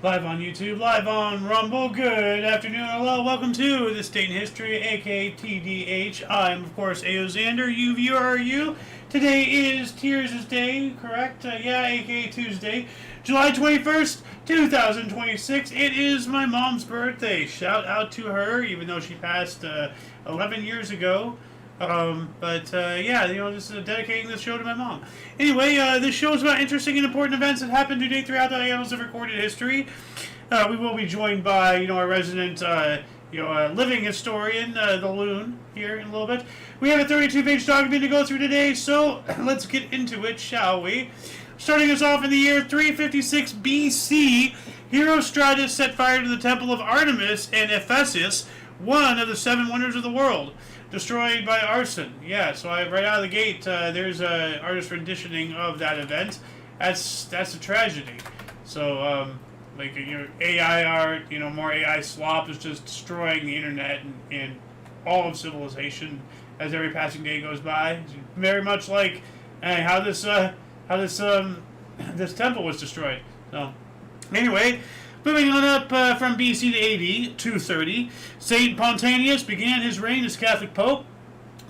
Live on YouTube, live on Rumble. Good afternoon, hello, welcome to This Day in History, aka TDH. I'm, of course, Xander. You are you. Today is Tears' Day, correct? Aka Tuesday, July 21st, 2026. It is my mom's birthday. Shout out to her, even though she passed 11 years ago. Just dedicating this show to my mom. Anyway, this show is about interesting and important events that happened today throughout the annals of recorded history. We will be joined by, our resident, living historian, the Loon, here in a little bit. We have a 32-page document to go through today, so let's get into it, shall we? Starting us off in the year 356 BC, Herostratus set fire to the temple of Artemis in Ephesus, one of the seven wonders of the world. Destroyed by arson. Yeah, so right out of the gate, there's an artist renditioning of that event. That's a tragedy. So, AI art, more AI slop is just destroying the internet and all of civilization as every passing day goes by. It's very much like how this temple was destroyed. So, anyway. Moving on up from BC to AD, 230, St. Pontianus began his reign as Catholic Pope.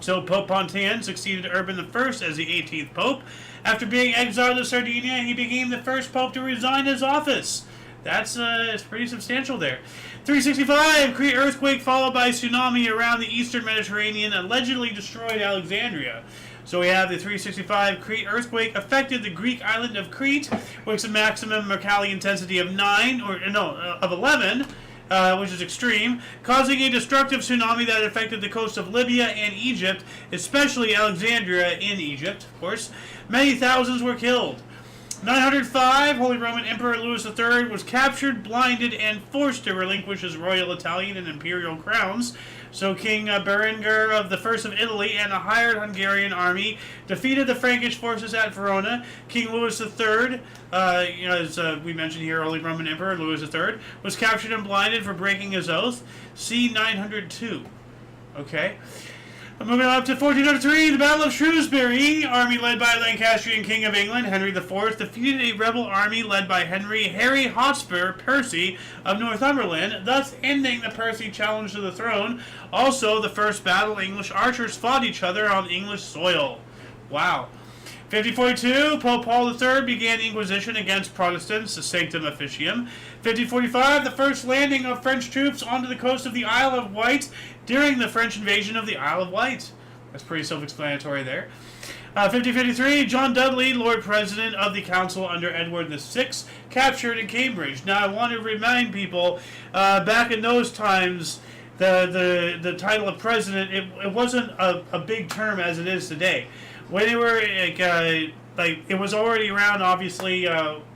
So Pope Pontian succeeded Urban I as the 18th Pope. After being exiled to Sardinia, he became the first Pope to resign his office. That's pretty substantial there. 365, Crete earthquake followed by tsunami around the eastern Mediterranean allegedly destroyed Alexandria. So we have the 365 Crete earthquake affected the Greek island of Crete, with a maximum Mercalli intensity of 11, which is extreme, causing a destructive tsunami that affected the coast of Libya and Egypt, especially Alexandria in Egypt, of course. Many thousands were killed. 905, Holy Roman Emperor Louis III was captured, blinded, and forced to relinquish his royal Italian and imperial crowns. So King Berengar of the First of Italy and a hired Hungarian army defeated the Frankish forces at Verona. King Louis III, as we mentioned here, Holy Roman Emperor Louis III, was captured and blinded for breaking his oath. C. 902. Okay. Moving on up to 1403, the Battle of Shrewsbury. Army led by Lancastrian King of England, Henry IV, defeated a rebel army led by Harry Hotspur Percy of Northumberland, thus ending the Percy challenge to the throne. Also, the first battle English archers fought each other on English soil. Wow. 5042, Pope Paul III began Inquisition against Protestants, the Sanctum Officium. 5045, the first landing of French troops onto the coast of the Isle of Wight during the French invasion of the Isle of Wight. That's pretty self-explanatory there. 5053, John Dudley, Lord President of the Council under Edward VI, captured in Cambridge. Now, I want to remind people, back in those times, the title of president, it wasn't a big term as it is today. When they were, it was already around, obviously,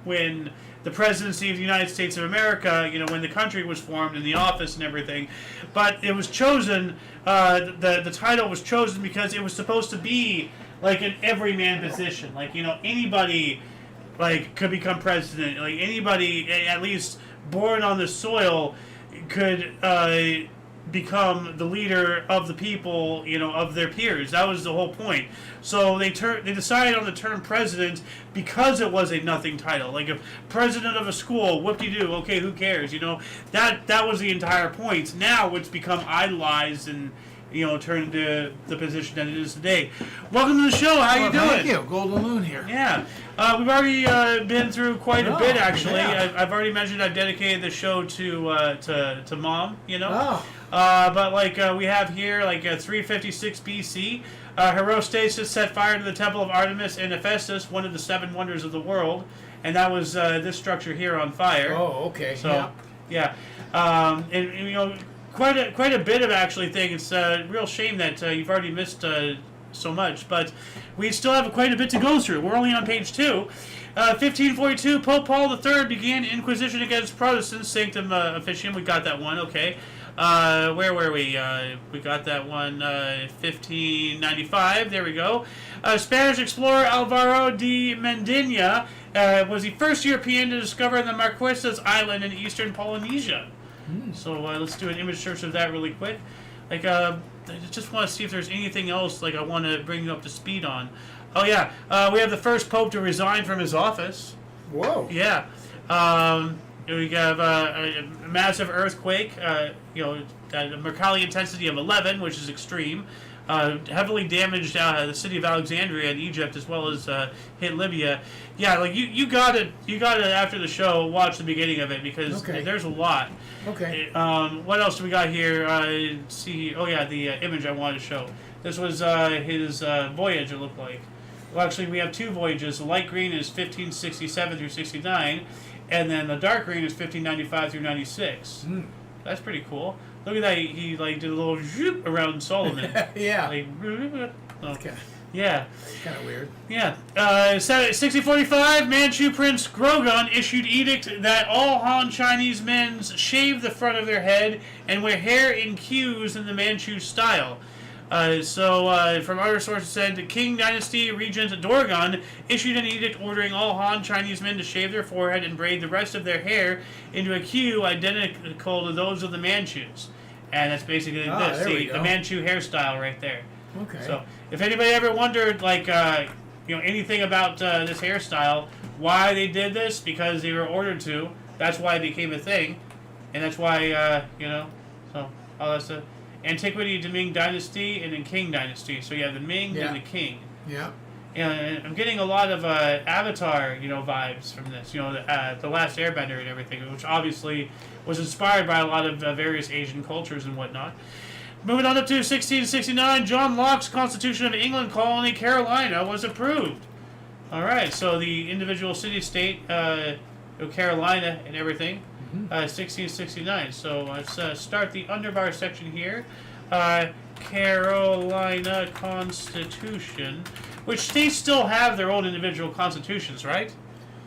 when the presidency of the United States of America, when the country was formed and the office and everything. But it was chosen, the title was chosen because it was supposed to be like an everyman position. Anybody, could become president. Anybody, at least born on the soil, could become the leader of the people, of their peers. That was the whole point. So they decided on the term president because it was a nothing title. Like if president of a school, whoop-de-doo, okay, who cares? That was the entire point. Now it's become idolized and turned into the position that it is today. Welcome to the show. How you doing? Thank you. Golden Loon here. Yeah. We've already been through quite a bit, actually. Yeah. I've already mentioned I've dedicated the show to Mom, But we have here 356 BC, Herostratus set fire to the temple of Artemis in Ephesus, one of the seven wonders of the world, and that was this structure here on fire. Oh, okay. So, yeah. Quite a bit of actually thing. It's a real shame that you've already missed so much, but we still have quite a bit to go through. We're only on page 2. 1542, Pope Paul III began Inquisition against Protestants, Sanctum Officium. We got that one, okay. Where were we? We got that one, 1595. There we go. Spanish explorer Alvaro de Mendana was the first European to discover the Marquesas Island in eastern Polynesia. So let's do an image search of that really quick. I just want to see if there's anything else I want to bring you up to speed on. Oh yeah, we have the first pope to resign from his office. Whoa. Yeah. We have a massive earthquake, a Mercalli intensity of 11, which is extreme. Heavily damaged the city of Alexandria in Egypt, as well as hit Libya. Yeah, like you got it after the show. Watch the beginning of it because there's a lot. Okay. What else do we got here? See. Oh yeah, the image I wanted to show. This was his voyage. It looked like. Well, actually, we have two voyages. The light green is 1567 through 69, and then the dark green is 1595 through 96. Mm. That's pretty cool. Look at that. He like did a little zoop around Solomon. Yeah. Like, Okay. yeah. Kind of weird. Yeah. 1645, Manchu Prince Grogun issued edict that all Han Chinese men shave the front of their head and wear hair in queues in the Manchu style. From other sources said the Qing Dynasty Regent Dorgan issued an edict ordering all Han Chinese men to shave their forehead and braid the rest of their hair into a queue identical to those of the Manchus. And that's basically this, the Manchu hairstyle right there. Okay. So, if anybody ever wondered, anything about this hairstyle, why they did this, because they were ordered to, that's why it became a thing, and that's why, so, all that stuff. Antiquity to Ming Dynasty and then Qing Dynasty. So you have the Ming and the Qing. Yeah. And I'm getting a lot of Avatar, vibes from this. The Last Airbender and everything, which obviously was inspired by a lot of various Asian cultures and whatnot. Moving on up to 1669, John Locke's Constitution of England Colony Carolina was approved. All right, so the individual city-state, Carolina and everything. 1669. So let's start the underbar section here. Carolina Constitution. Which states still have their own individual constitutions, right?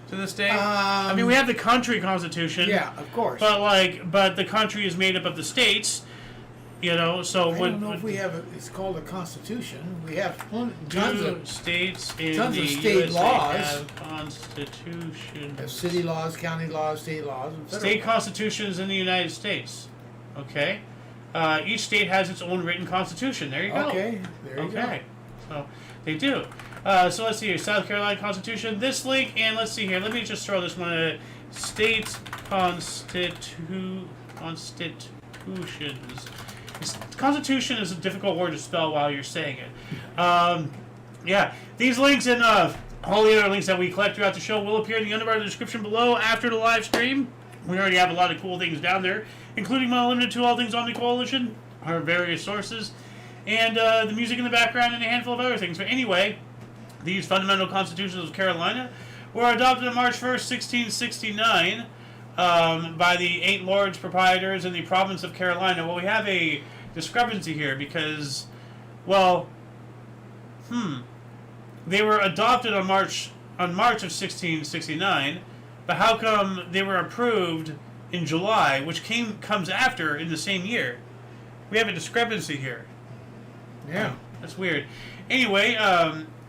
To this day? I mean, we have the country constitution. Yeah, of course. But the country is made up of the states. So I don't know if we have it's called a constitution. We have tons of states in tons the of state USA laws. have constitution. Have city laws, county laws, state laws, and State constitutions in the United States. Okay. Each state has its own written constitution. There you go. Okay, there you go. So they do. So let's see here. South Carolina Constitution. This link, and let's see here. Let me just throw this one. State constitutions. Constitution is a difficult word to spell while you're saying it. Yeah, these links and all the other links that we collect throughout the show will appear in the underbar of the description below after the live stream. We already have a lot of cool things down there, including my limited to all things Omni Coalition, our various sources, and the music in the background and a handful of other things. But anyway, these fundamental constitutions of Carolina were adopted on March 1st, 1669. By the 8 lords proprietors in the province of Carolina. Well, we have a discrepancy here because, they were adopted on March of 1669, but how come they were approved in July, which comes after in the same year? We have a discrepancy here. Yeah. That's weird. Anyway,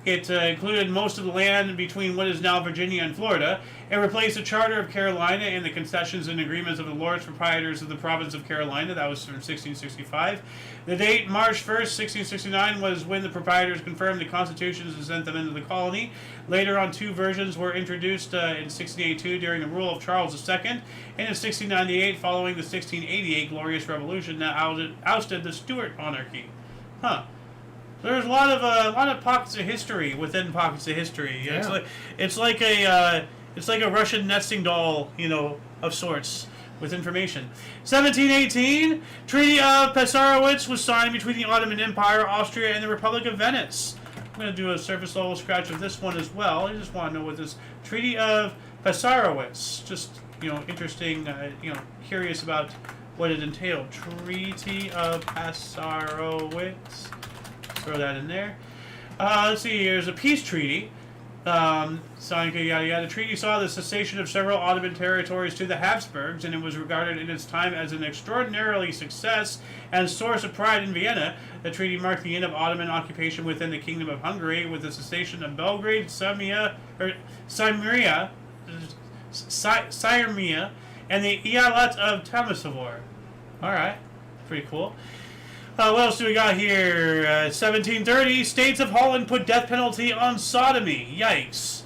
it included most of the land between what is now Virginia and Florida. It replaced the Charter of Carolina and the concessions and agreements of the Lords Proprietors of the Province of Carolina. That was from 1665. The date, March 1st, 1669, was when the proprietors confirmed the constitutions and sent them into the colony. Later on, 2 versions were introduced in 1682 during the rule of Charles II, and in 1698 following the 1688 Glorious Revolution that ousted the Stuart monarchy. Huh. There's a lot of pockets of history within pockets of history. Yeah. It's like a Russian nesting doll, of sorts, with information. 1718, Treaty of Passarowitz was signed between the Ottoman Empire, Austria, and the Republic of Venice. I'm going to do a surface level scratch of this one as well. I just want to know what this Treaty of Passarowitz. Just interesting. Curious about what it entailed. Treaty of Passarowitz. Throw that in there. Let's see. Here's a peace treaty. Signed, yada yada. The treaty saw the cessation of several Ottoman territories to the Habsburgs, and it was regarded in its time as an extraordinarily success and source of pride in Vienna. The treaty marked the end of Ottoman occupation within the Kingdom of Hungary, with the cessation of Belgrade, Syrmia, and the Eyalet of Timisovar. All right, pretty cool. What else do we got here? 1730, States of Holland put death penalty on sodomy. Yikes.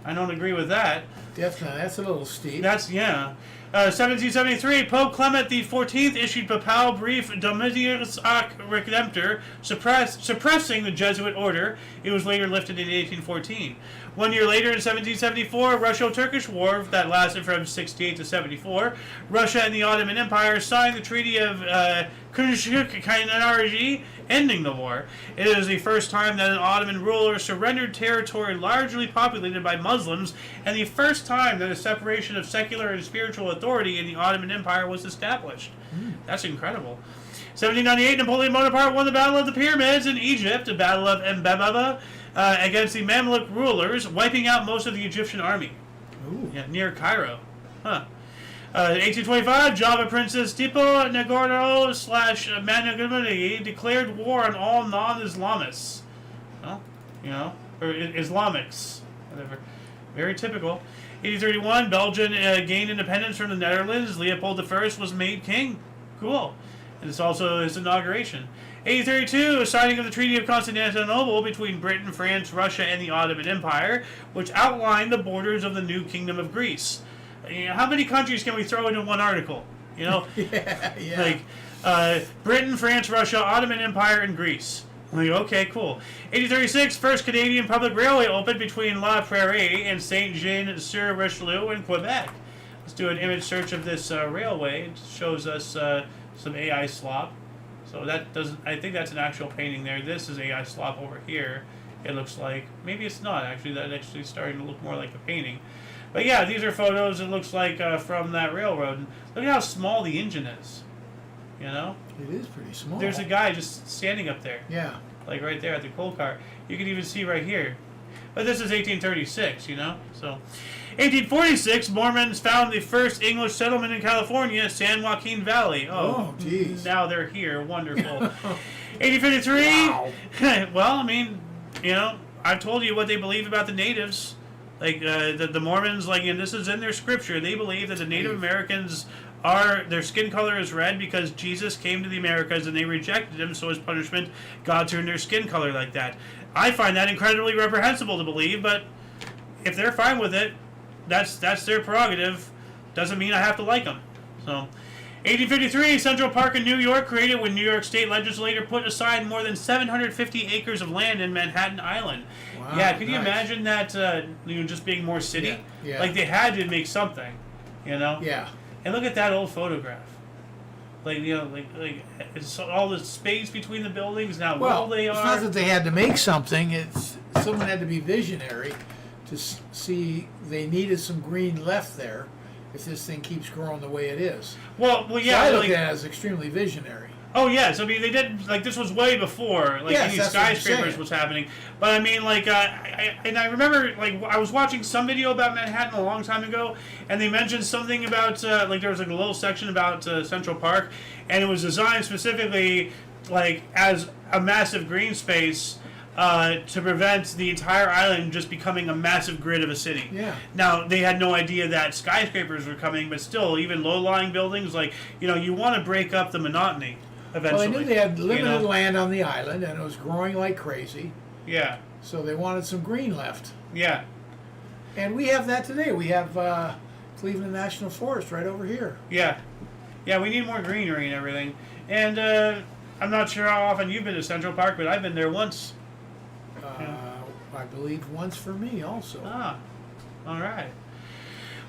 I don't agree with that. Definitely, that's a little steep. Yeah. 1773, Pope Clement XIV issued papal brief Domitius ac Redemptor, suppressing the Jesuit order. It was later lifted in 1814. 1 year later, in 1774, Russo-Turkish War that lasted from 68 to 74. Russia and the Ottoman Empire signed the Treaty of Kırşehir, ending the war. It is the first time that an Ottoman ruler surrendered territory largely populated by Muslims, and the first time that a separation of secular and spiritual authority in the Ottoman Empire was established. That's incredible. 1798, Napoleon Bonaparte won the Battle of the Pyramids in Egypt, the Battle of Mbababa, against the Mamluk rulers, wiping out most of the Egyptian army. Yeah, near Cairo. 1825, Java Princess Tipo Nagorno / Managamani declared war on all non-Islamists. Well, or Islamics, whatever. Very typical. 1831, Belgium gained independence from the Netherlands. Leopold I was made king. Cool. And it's also his inauguration. 1832, a signing of the Treaty of Constantinople between Britain, France, Russia, and the Ottoman Empire, which outlined the borders of the new Kingdom of Greece. How many countries can we throw into one article? Like Britain, France, Russia, Ottoman Empire, and Greece. Like, okay, cool. 1836, first Canadian public railway opened between La Prairie and Saint-Jean-sur-Richelieu in Quebec. Let's do an image search of this railway. It shows us some AI slop. So that doesn't. I think that's an actual painting there. This is AI slop over here. It looks like maybe it's not actually. That actually starting to look more like a painting. But yeah, these are photos. It looks like from that railroad. And look at how small the engine is. It is pretty small. There's a guy just standing up there. Yeah. Like right there at the coal car. You can even see right here. But this is 1836, So, 1846, Mormons found the first English settlement in California, San Joaquin Valley. Oh, geez. Now they're here. Wonderful. 1853. Wow. Well, I mean, I've told you what they believe about the natives. Like, the Mormons, and this is in their scripture, they believe that the Native Americans their skin color is red because Jesus came to the Americas and they rejected him, so as punishment, God turned their skin color like that. I find that incredibly reprehensible to believe, but if they're fine with it, that's their prerogative. Doesn't mean I have to like them. So, 1853, Central Park in New York, created when New York State legislature put aside more than 750 acres of land in Manhattan Island. Wow, yeah, can you nice. imagine that? Just being more city. Yeah. Like they had to make something. Yeah. And look at that old photograph. It's all the space between the buildings and how well they it's are. not that they had to make something. It's someone had to be visionary to see they needed some green left there if this thing keeps growing the way it is. Well, yeah. So I look at it as extremely visionary. Oh yes, I mean they did this was way before Yes, any that's what I'm skyscrapers saying. was happening. But I mean I remember I was watching some video about Manhattan a long time ago, and they mentioned something about there was a little section about Central Park, and it was designed specifically as a massive green space. To prevent the entire island just becoming a massive grid of a city. Yeah. Now, they had no idea that skyscrapers were coming, but still, even low-lying buildings, you want to break up the monotony eventually. Well, they knew they had limited land on the island, and it was growing like crazy. Yeah. So they wanted some green left. Yeah. And we have that today. We have Cleveland National Forest right over here. Yeah. Yeah, we need more greenery and everything. And I'm not sure how often you've been to Central Park, but I've been there once. I believe once for me also. Ah, all right.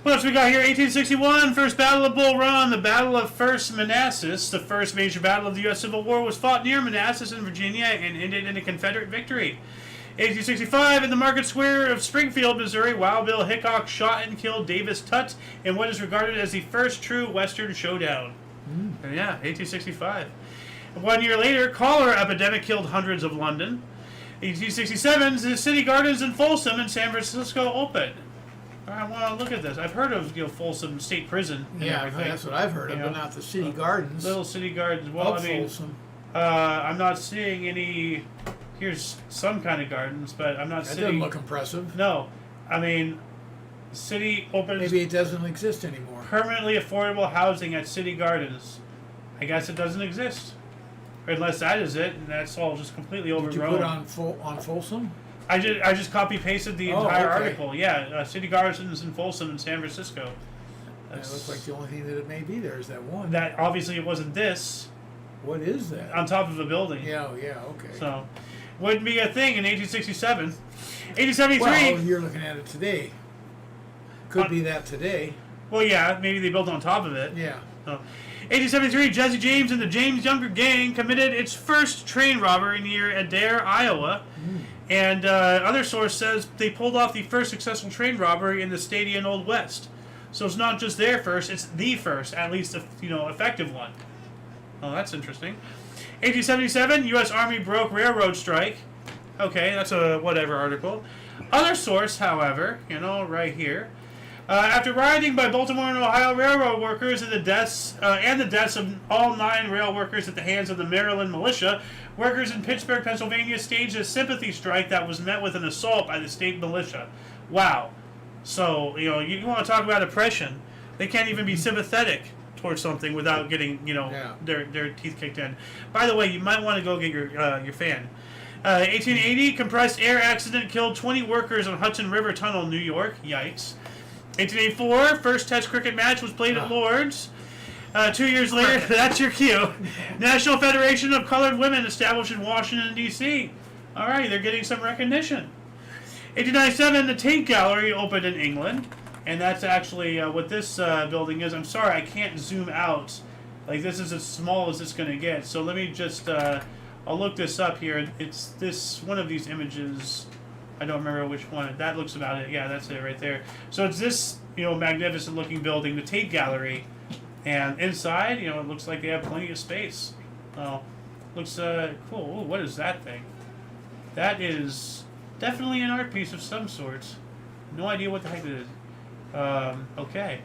What else we got here? 1861, First Battle of Bull Run, the Battle of First Manassas. The first major battle of the U.S. Civil War was fought near Manassas in Virginia and ended in a Confederate victory. 1865, in the market square of Springfield, Missouri, Wild Bill Hickok shot and killed Davis Tutt in what is regarded as the first true Western showdown. Yeah, 1865. 1 year later, cholera epidemic killed hundreds of London. 1867, the City Gardens in Folsom in San Francisco opened. I want to look at this. I've heard of Folsom State Prison. And Yeah, everything. that's what I've heard of, but not the city gardens. Little city gardens. Well, of I mean, Folsom. I'm not seeing any. Here's some kind of gardens, but I'm not That seeing. doesn't look impressive. No, I mean, city opens Maybe it doesn't exist anymore. permanently affordable housing at City Gardens. I guess it doesn't exist. Unless that is it, and that's all just completely Did you overgrown. put on Folsom? I just copy pasted the Oh, entire okay. article. Yeah, City Gardens in Folsom in San Francisco. It looks like the only thing that it may be there is that one. That obviously it wasn't this What is that? on top of a building. Yeah, okay. So, wouldn't be a thing in 1867. 1873. Well, you're looking at it today. Could be that today. Well, yeah, maybe they built on top of it. Yeah. 1873, Jesse James and the James Younger Gang committed its first train robbery near Adair, Iowa. And other source says they pulled off the first successful train robbery in the Stadium Old West. So it's not just their first; it's the first, at least effective one. Oh, that's interesting. 1877, U.S. Army broke railroad strike. Okay, that's a whatever article. Other source, however, right here. After rioting by Baltimore and Ohio railroad workers and the deaths of all 9 rail workers at the hands of the Maryland militia, workers in Pittsburgh, Pennsylvania staged a sympathy strike that was met with an assault by the state militia. Wow. So, you want to talk about oppression. They can't even be sympathetic towards something without getting, their teeth kicked in. By the way, you might want to go get your fan. 1880, compressed air accident killed 20 workers on Hudson River Tunnel, New York. Yikes. 1884, first Test cricket match was played at Lord's. 2 years later, that's your cue. National Federation of Colored Women established in Washington, D.C. All right, they're getting some recognition. 1897, the Tate Gallery opened in England. And that's actually what this building is. I'm sorry, I can't zoom out. Like, this is as small as it's going to get. So let me just, I'll look this up here. It's this, one of these images. I don't remember which one. That looks about it. Yeah, that's it right there. So it's this, magnificent looking building, the Tate Gallery. And inside, it looks like they have plenty of space. Looks cool. Ooh, what is that thing? That is definitely an art piece of some sort. No idea what the heck it is. Okay.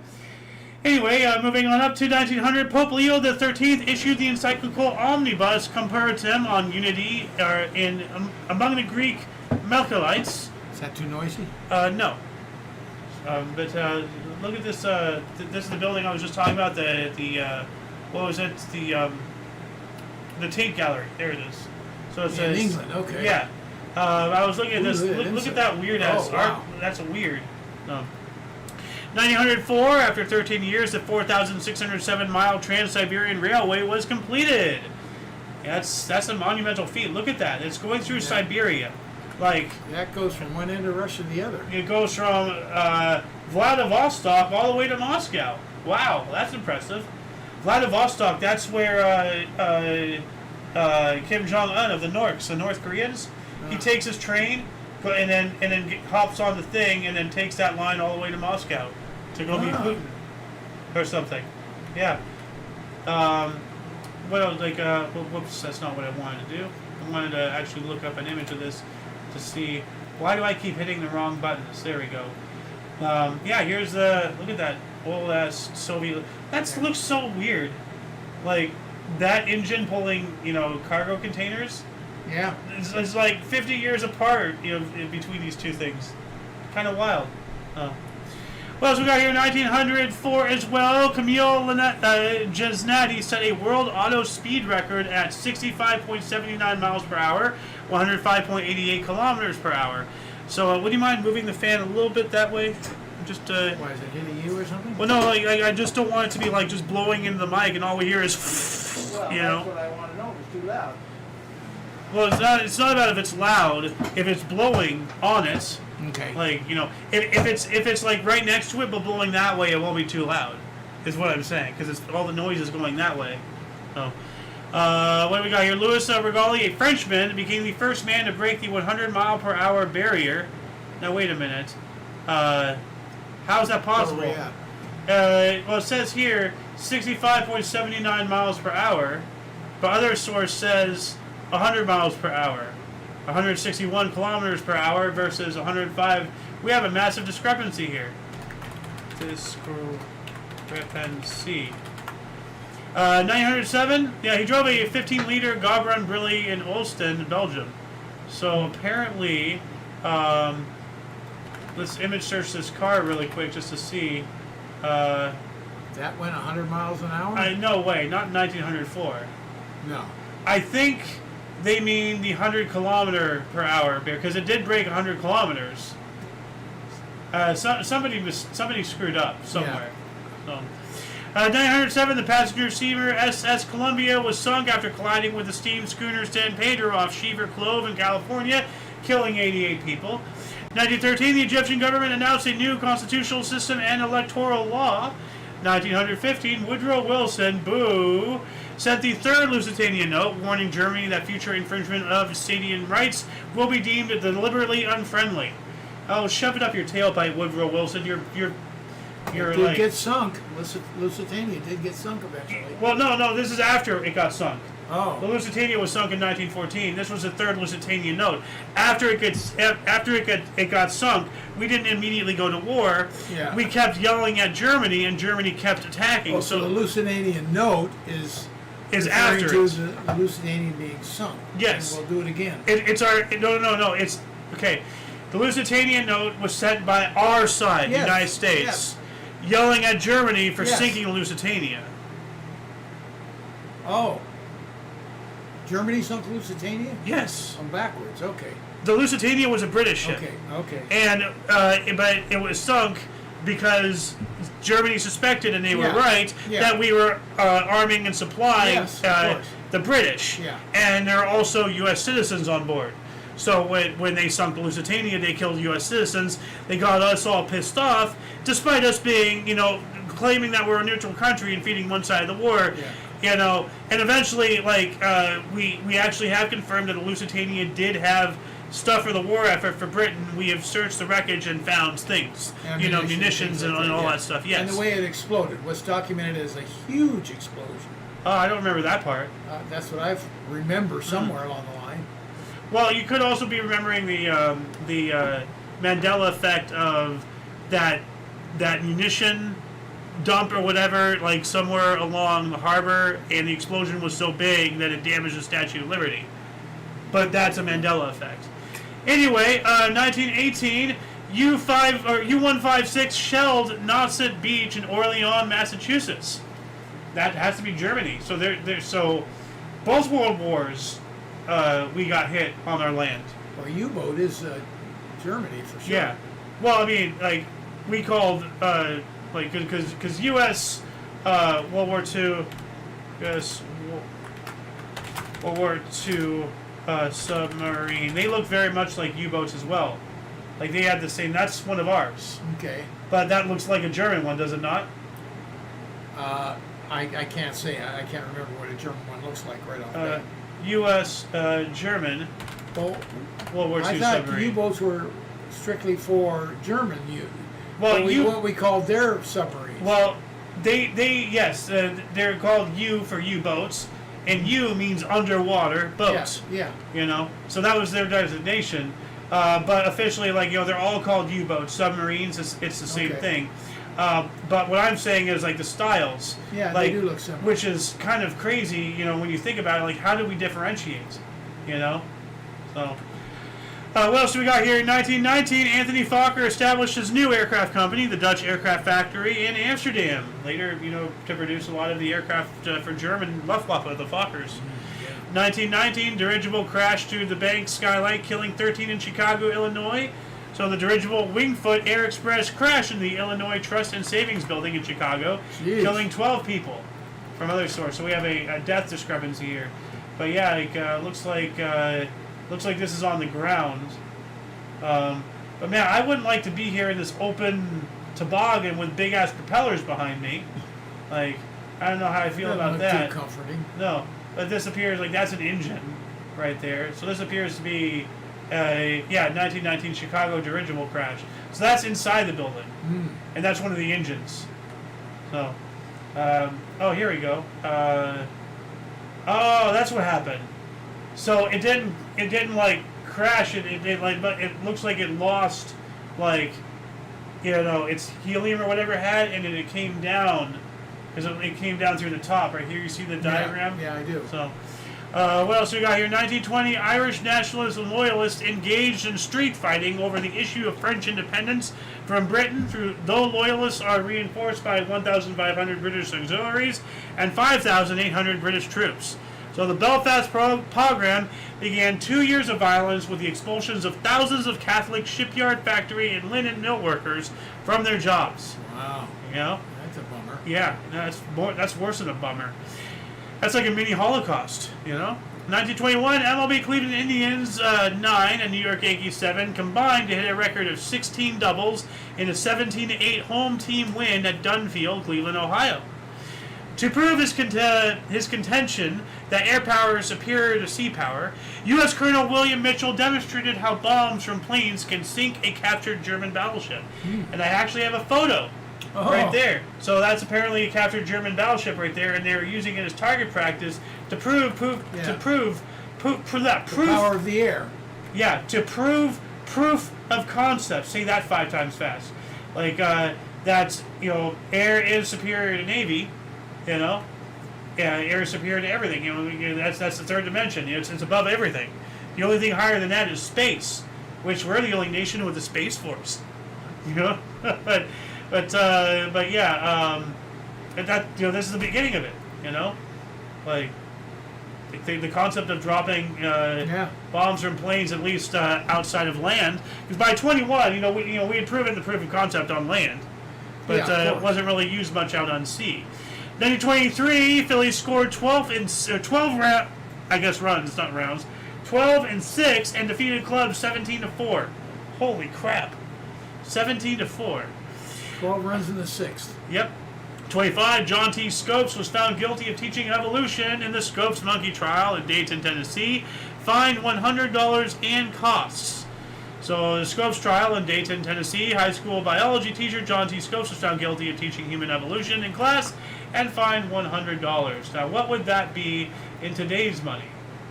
Anyway, moving on up to 1900, Pope Leo XIII issued the encyclical Omnibus Comparatum on unity among the Greek Melchites. Is that too noisy? No. But look at this. This is the building I was just talking about. What was it? The Tate Gallery. There it is. So it says in England. Okay. Yeah. I was looking at this. Ooh, Look at that weird ass art. Wow. That's weird. 1904, after 13 years, the 4,607-mile Trans-Siberian Railway was completed. Yeah, that's a monumental feat. Look at that. It's going through Siberia. Like, that goes from one end of Russia to the other. It goes from Vladivostok all the way to Moscow. Wow, that's impressive. Vladivostok, that's where Kim Jong-un of the North Koreans, he takes his train and then hops on the thing and then takes that line all the way to Moscow to go meet Putin or something. Yeah. What else? Whoops, that's not what I wanted to do. I wanted to actually look up an image of this to see. Why do I keep hitting the wrong buttons? There we go. Yeah, here's look at that old ass Soviet. That looks so weird. Like that engine pulling, cargo containers. Yeah. It's like 50 years apart, between these two things. Kind of wild. What else we got here? 1904 as well. Camille Jesnati set a world auto speed record at 65.79 miles per hour, 105.88 kilometers per hour. So, would you mind moving the fan a little bit that way? Just why is it hitting you or something? Well, no, I just don't want it to be like just blowing into the mic and all we hear is, Well, that's what I want to know. If it's too loud. Well, it's not about if it's loud. If it's blowing on it. Okay. Like, if it's like right next to it but blowing that way, it won't be too loud. Is what I'm saying, because all the noise is going that way. So, what do we got here? Louis Regali, a Frenchman, became the first man to break the 100-mile-per-hour barrier. Now wait a minute. How is that possible? Well, it says here 65.79 miles per hour, but other source says 100 miles per hour. 161 kilometers per hour versus 105. We have a massive discrepancy here. Discrepancy. 907. Yeah, he drove a 15-liter Gobron Brilli in Olsten, Belgium. So apparently, let's image search this car really quick just to see. That went 100 miles an hour? No way, not in 1904. No. I think they mean the 100 kilometer per hour because it did break 100 kilometers. Somebody screwed up somewhere. So, 907, the passenger steamer SS Columbia was sunk after colliding with the steam schooner San Pedro off Sheaver Cove in California, killing 88 people. 1913, the Egyptian government announced a new constitutional system and electoral law. 1915, Woodrow Wilson, boo, sent the third Lusitania note, warning Germany that future infringement of Stadian rights will be deemed deliberately unfriendly. Oh, shove it up your tailpipe, Woodrow Wilson. You're It did get sunk. Lusitania did get sunk eventually. Well, no, this is after it got sunk. Oh. The Lusitania was sunk in 1914. This was the third Lusitania note. After it got sunk, we didn't immediately go to war. Yeah. We kept yelling at Germany, and Germany kept attacking. Oh, so the Lusitanian note is after to it. the Lusitanian being sunk. Yes. And we'll do it again. It's our no. It's okay. The Lusitania note was sent by our side, the Yes, United States, yelling at Germany for sinking the Lusitania. Oh. Germany sunk Lusitania? Yes. I'm backwards. Okay. The Lusitania was a British ship. Okay. And but it was sunk because Germany suspected, and they were right, that we were arming and supplying the British. Yeah. And there are also U.S. citizens on board. So when they sunk the Lusitania, they killed U.S. citizens. They got us all pissed off, despite us being, claiming that we're a neutral country and feeding one side of the war. Yeah. And eventually, we actually have confirmed that the Lusitania did have stuff for the war effort for Britain. We have searched the wreckage and found things, munitions and all that stuff. Yes. And the way it exploded was documented as a huge explosion. Oh, I don't remember that part. That's what I remember somewhere along the line. Well, you could also be remembering the Mandela effect of that munition dump or whatever, like somewhere along the harbor, and the explosion was so big that it damaged the Statue of Liberty. But that's a Mandela effect. Anyway, 1918, U-156 shelled Nauset Beach in Orleans, Massachusetts. That has to be Germany. So both world wars, we got hit on our land. Well, U-boat is Germany for sure. Yeah. Well, I mean, we called because U.S. World War II, U.S. World War II submarine. They look very much like U-boats as well. Like they had the same. That's one of ours. Okay. But that looks like a German one, does it not? I can't say. I can't remember what a German one looks like right off the bat. U.S. German Well, World War II I thought submarine. U-boats were strictly for German use. Well, what we called their submarines. Well, they're called U for U-boats, and U means underwater boats. Yeah. So that was their designation. But officially, they're all called U-boats, submarines. It's the same thing. But what I'm saying is the styles. Yeah, they do look similar. Which is kind of crazy, when you think about it. How do we differentiate? So. What else do we got here? In 1919, Anthony Fokker established his new aircraft company, the Dutch Aircraft Factory in Amsterdam. Later, to produce a lot of the aircraft for German Luftwaffe, the Fokkers. 1919, dirigible crashed through the bank skylight, killing 13 in Chicago, Illinois. So the dirigible Wingfoot Air Express crashed in the Illinois Trust and Savings Building in Chicago, killing 12 people from other sources. So we have a death discrepancy here. But yeah, looks like this is on the ground. But man, I wouldn't like to be here in this open toboggan with big ass propellers behind me. I don't know how I feel about that. Too comforting. No, but this appears that's an engine right there. So this appears to be 1919 Chicago dirigible crash. So that's inside the building, and that's one of the engines. So, here we go. That's what happened. So it didn't crash. But it looks like it lost its helium or whatever it had, and then it came down because it came down through the top. Right here, you see the diagram. Yeah, I do. So. What else we got here? 1920, Irish nationalists and loyalists engaged in street fighting over the issue of French independence from Britain, though loyalists are reinforced by 1,500 British auxiliaries and 5,800 British troops. So the Belfast pogrom began 2 years of violence with the expulsions of thousands of Catholic shipyard, factory, and linen mill workers from their jobs. Wow. You know? That's a bummer. Yeah, that's worse than a bummer. That's like a mini Holocaust, you know? 1921, MLB Cleveland Indians 9 and New York Yankees 7 combined to hit a record of 16 doubles in a 17-8 home team win at Dunfield, Cleveland, Ohio. To prove his contention that air power is superior to sea power, U.S. Colonel William Mitchell demonstrated how bombs from planes can sink a captured German battleship. And I actually have a photo right there. So that's apparently a captured German battleship right there, and they were using it as target practice to prove The power of the air. Yeah, to prove proof of concept. Say that 5 times fast. Like that's air is superior to navy. Yeah, air is superior to everything. That's the third dimension. It's above everything. The only thing higher than that is space, which we're the only nation with a space force. but yeah, this is the beginning of it. Like the concept of dropping bombs from planes, at least outside of land. Because by 21, we had proven the proof of concept on land, but it wasn't really used much out on sea. 1923, Phillies scored 12 runs, not rounds, 12 and 6, and defeated Club 17-4. Holy crap, 17-4. 12 runs in the 6th. Yep. 25, John T. Scopes was found guilty of teaching evolution in the Scopes monkey trial in Dayton, Tennessee. Fined $100 and costs. So the Scopes trial in Dayton, Tennessee, high school biology teacher John T. Scopes was found guilty of teaching human evolution in class and fined $100. Now, what would that be in today's money,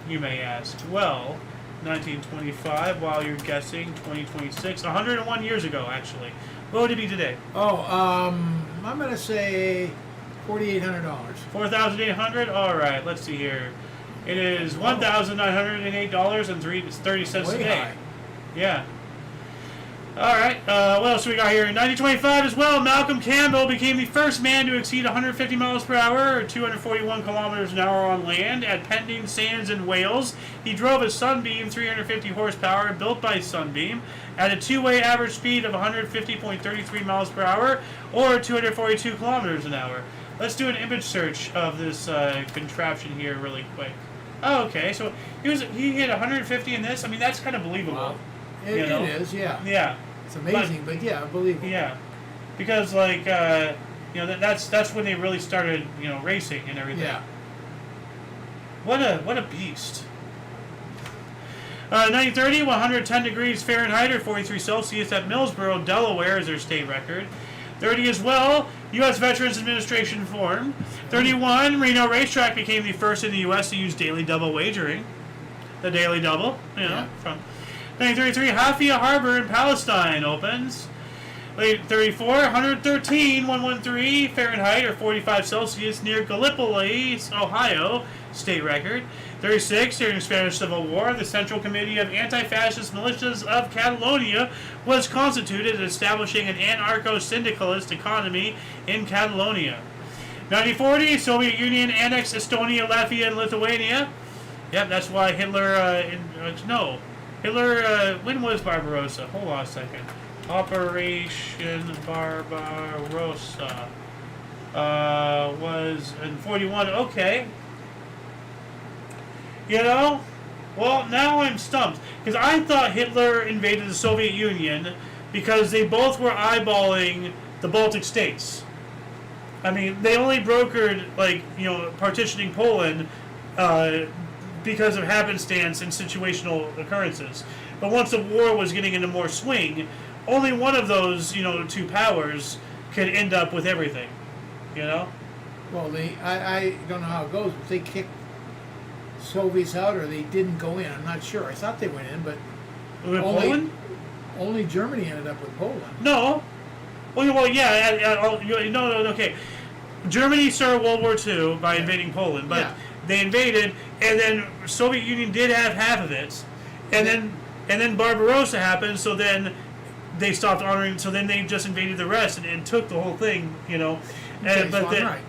you may ask? Well, 1925, while you're guessing, 2026, 101 years ago, actually. What would it be today? I'm going to say $4,800. $4,800? All right, let's see here. It is $1,908.30 a Way day. high. Yeah. All right. What else do we got here? In 1925 as well, Malcolm Campbell became the first man to exceed 150 miles per hour, or 241 kilometers an hour on land, at Pending Sands in Wales. He drove a Sunbeam 350 horsepower built by Sunbeam at a two-way average speed of 150.33 miles per hour, or 242 kilometers an hour. Let's do an image search of this contraption here really quick. Oh, okay. So he hit 150 in this. I mean, that's kind of believable. Wow. It is, yeah. Yeah. It's amazing, but yeah, believable. Yeah, because that's when they really started racing and everything. Yeah. What a beast. 1930, 110 degrees Fahrenheit or 43 Celsius at Millsboro, Delaware is their state record. 30 as well, U.S. Veterans Administration formed. 31, Reno Racetrack became the first in the U.S. to use daily double wagering. The daily double, from 1933, Hafia Harbor in Palestine opens. Late 34, 113 Fahrenheit or 45 Celsius near Gallipoli, Ohio, state record. 36, during the Spanish Civil War, the Central Committee of Anti-Fascist Militias of Catalonia was constituted, establishing an anarcho-syndicalist economy in Catalonia. 1940, Soviet Union annexed Estonia, Latvia, and Lithuania. Yep, that's why Hitler, when was Barbarossa? Hold on a second. Operation Barbarossa was in 41. Okay. Well, now I'm stumped. Because I thought Hitler invaded the Soviet Union because they both were eyeballing the Baltic states. I mean, they only brokered, partitioning Poland because of happenstance and situational occurrences. But once the war was getting into more swing, only one of those, two powers could end up with everything, Well, I don't know how it goes, but they kicked Soviets out or they didn't go in. I'm not sure. I thought they went in, but Poland? Only Germany ended up with Poland. No. Well, yeah. No, okay. Germany started World War II by invading Poland, but they invaded, and then Soviet Union did have half of it, and then Barbarossa happened. So then they stopped honoring. So then they just invaded the rest and took the whole thing, Okay, right.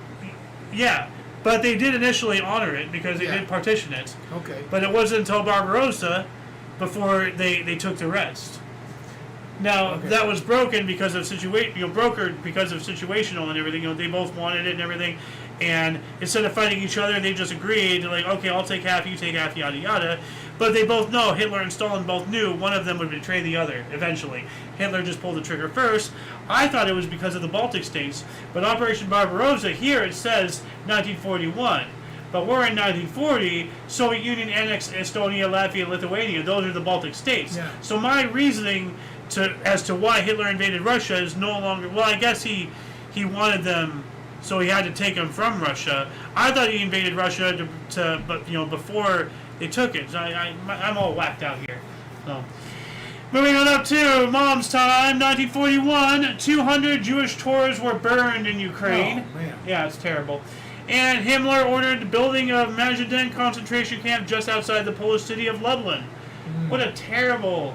Yeah, but they did initially honor it because they did partition it. Okay. But it wasn't until Barbarossa before they took the rest. Now Okay. that was broken because of brokered because of situational and everything. They both wanted it and everything, and instead of fighting each other, they just agreed to okay, I'll take half, you take half, yada yada. But they both know Hitler and Stalin both knew one of them would betray the other eventually. Hitler just pulled the trigger first. I thought it was because of the Baltic states, but Operation Barbarossa here it says 1941. But we're in 1940. Soviet Union annexed Estonia, Latvia, Lithuania. Those are the Baltic states. Yeah. So my reasoning as to why Hitler invaded Russia is no longer. Well, I guess he wanted them, so he had to take them from Russia. I thought he invaded Russia but before they took it. So I'm all whacked out here. So. Moving on up to Mom's time, 1941. 200 Jewish Torahs were burned in Ukraine. Oh, man. Yeah, it's terrible. And Himmler ordered the building of Majdanek concentration camp just outside the Polish city of Lublin. What a terrible,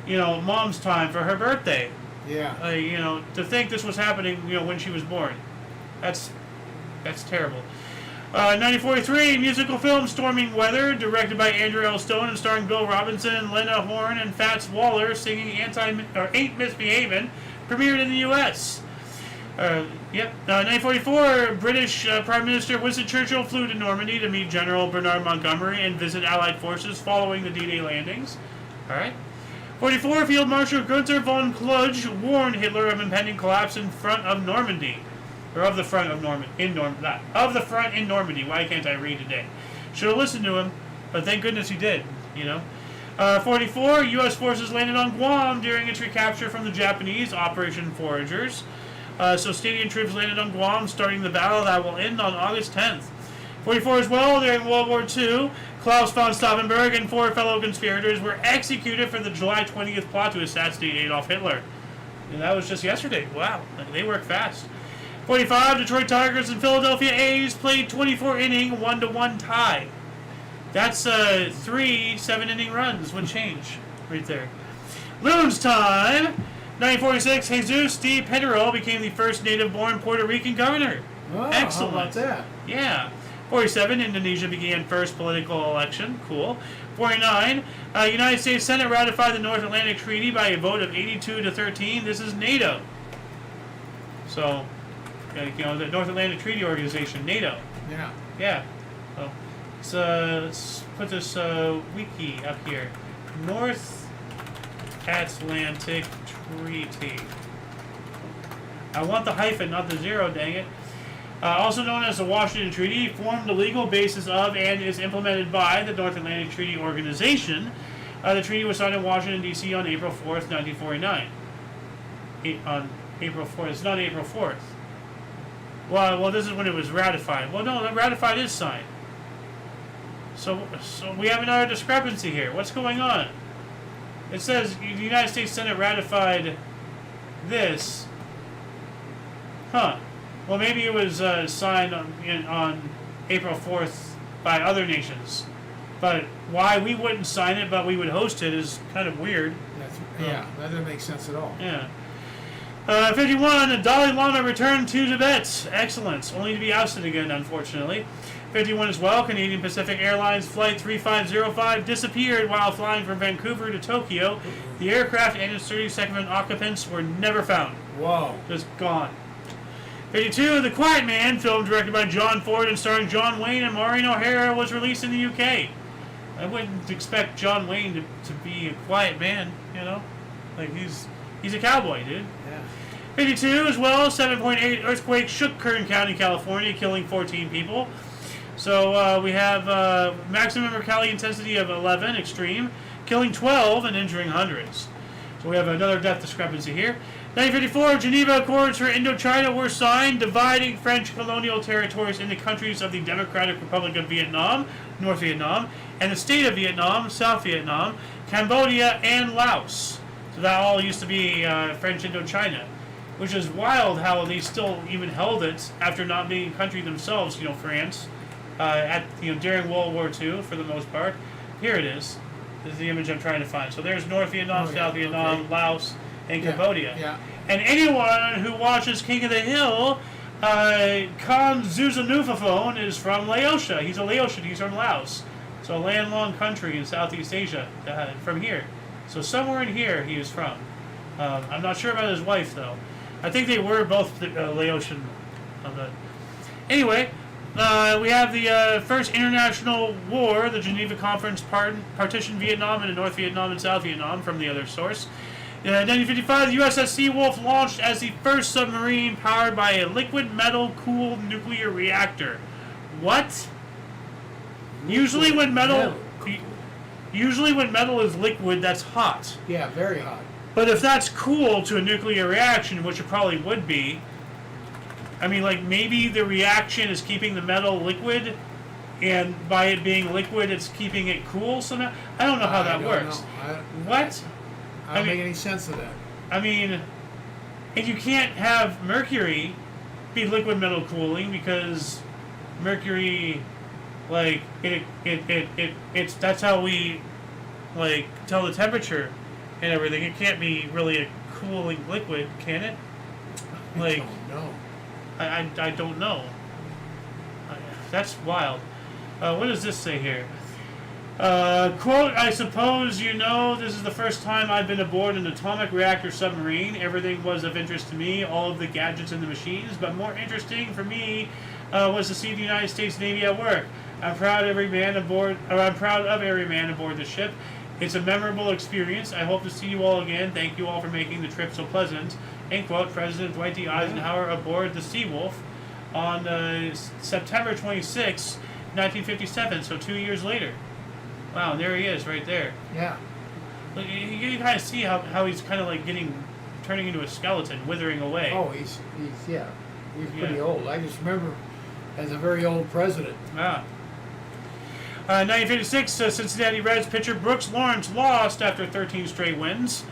Mom's time for her birthday. Yeah. To think this was happening, when she was born. That's terrible. 1943, musical film Storming Weather, directed by Andrew L. Stone and starring Bill Robinson, Lena Horne, and Fats Waller singing Ain't Misbehavin', premiered in the U.S. 1944, British Prime Minister Winston Churchill flew to Normandy to meet General Bernard Montgomery and visit Allied forces following the D-Day landings. All right. 44, Field Marshal Gunther von Kluge warned Hitler of impending collapse in front of Normandy. Or of the front of of the front in Normandy. Why can't I read today? Should have listened to him, but thank goodness he did, 44, U.S. forces landed on Guam during its recapture from the Japanese, Operation Foragers. So Canadian troops landed on Guam, starting the battle that will end on August 10th. 44 as well, during World War II, Klaus von Stauffenberg and 4 fellow conspirators were executed for the July 20th plot to assassinate Adolf Hitler. And that was just yesterday. Wow, they work fast. 45, Detroit Tigers and Philadelphia A's played 24-inning 1-1 tie. That's 3 7-inning runs would change right there. Loons time. 1946, Jesus de Pedro became the first native-born Puerto Rican governor. Oh, Excellent. How about that? Yeah. 47, Indonesia began first political election. Cool. 49, United States Senate ratified the North Atlantic Treaty by a vote of 82-13. This is NATO. So, the North Atlantic Treaty Organization, NATO. Yeah. Yeah. So, let's put this wiki up here. North Atlantic Treaty. I want the hyphen, not the zero, dang it. Also known as the Washington Treaty, formed the legal basis of and is implemented by the North Atlantic Treaty Organization. The treaty was signed in Washington, D.C. on April 4th, 1949. On April 4th. It's not April 4th. Well, this is when it was ratified. Well, no, ratified is signed. So we have another discrepancy here. What's going on? It says the United States Senate ratified this. Huh. Well, maybe it was signed on April 4th by other nations. But why we wouldn't sign it but we would host it is kind of weird. That doesn't make sense at all. Yeah. 51, the Dalai Lama returned to Tibet. Excellent. Only to be ousted again, unfortunately. 51 as well, Canadian Pacific Airlines Flight 3505 disappeared while flying from Vancouver to Tokyo. The aircraft and its 32nd occupants were never found. Whoa. Just gone. 52, The Quiet Man, film directed by John Ford and starring John Wayne and Maureen O'Hara, was released in the UK. I wouldn't expect John Wayne to be a quiet man, Like, he's a cowboy, dude. Yeah. 52 as well, 7.8 earthquake shook Kern County, California, killing 14 people. So we have maximum mercalli intensity of 11, extreme, killing 12 and injuring hundreds. So we have another death discrepancy here. 1954, Geneva Accords for Indochina were signed, dividing French colonial territories into countries of the Democratic Republic of Vietnam, North Vietnam, and the State of Vietnam, South Vietnam, Cambodia, and Laos. So that all used to be French Indochina, which is wild how they still even held it after not being a country themselves, France, during World War II for the most part. Here it is. This is the image I'm trying to find. So there's North Vietnam, South Vietnam, Laos, and Cambodia. Yeah. And anyone who watches King of the Hill, Khan Zuzanufafone is from Laotia. He's a Laotian. He's from Laos. So a landlocked country in Southeast Asia from here. So somewhere in here he is from. I'm not sure about his wife, though. I think they were both Laotian. Anyway, we have the first international war, the Geneva Conference partitioned Vietnam into North Vietnam and South Vietnam from the other source. In 1955, the USS Seawolf launched as the first submarine powered by a liquid metal-cooled nuclear reactor. What? Usually when metal is liquid, that's hot. Yeah, very hot. But if that's cool to a nuclear reaction, which it probably would be, I mean, like, maybe the reaction is keeping the metal liquid, and by it being liquid, it's keeping it cool somehow? I don't know how that works. What? I don't make any sense of that. I mean, and you can't have mercury be liquid metal cooling because mercury, like, it's that's how we, like, tell the temperature and everything. It can't be really a cooling liquid, can it? Like, I don't know. That's wild. What does this say here? Quote, I suppose you know this is the first time I've been aboard an atomic reactor submarine. Everything was of interest to me, all of the gadgets and the machines, but more interesting for me was to see the United States Navy at work. I'm proud of every man aboard the ship. It's a memorable experience. I hope to see you all again. Thank you all for making the trip so pleasant. End quote. President Dwight D. Eisenhower aboard the Seawolf on September 26, 1957, so 2 years later. Wow, there he is right there. Yeah. Look, you kind of see how he's kind of like turning into a skeleton, withering away. Oh, he's pretty old. I just remember as a very old president. Ah. 1956, Cincinnati Reds pitcher Brooks Lawrence lost after 13 straight wins.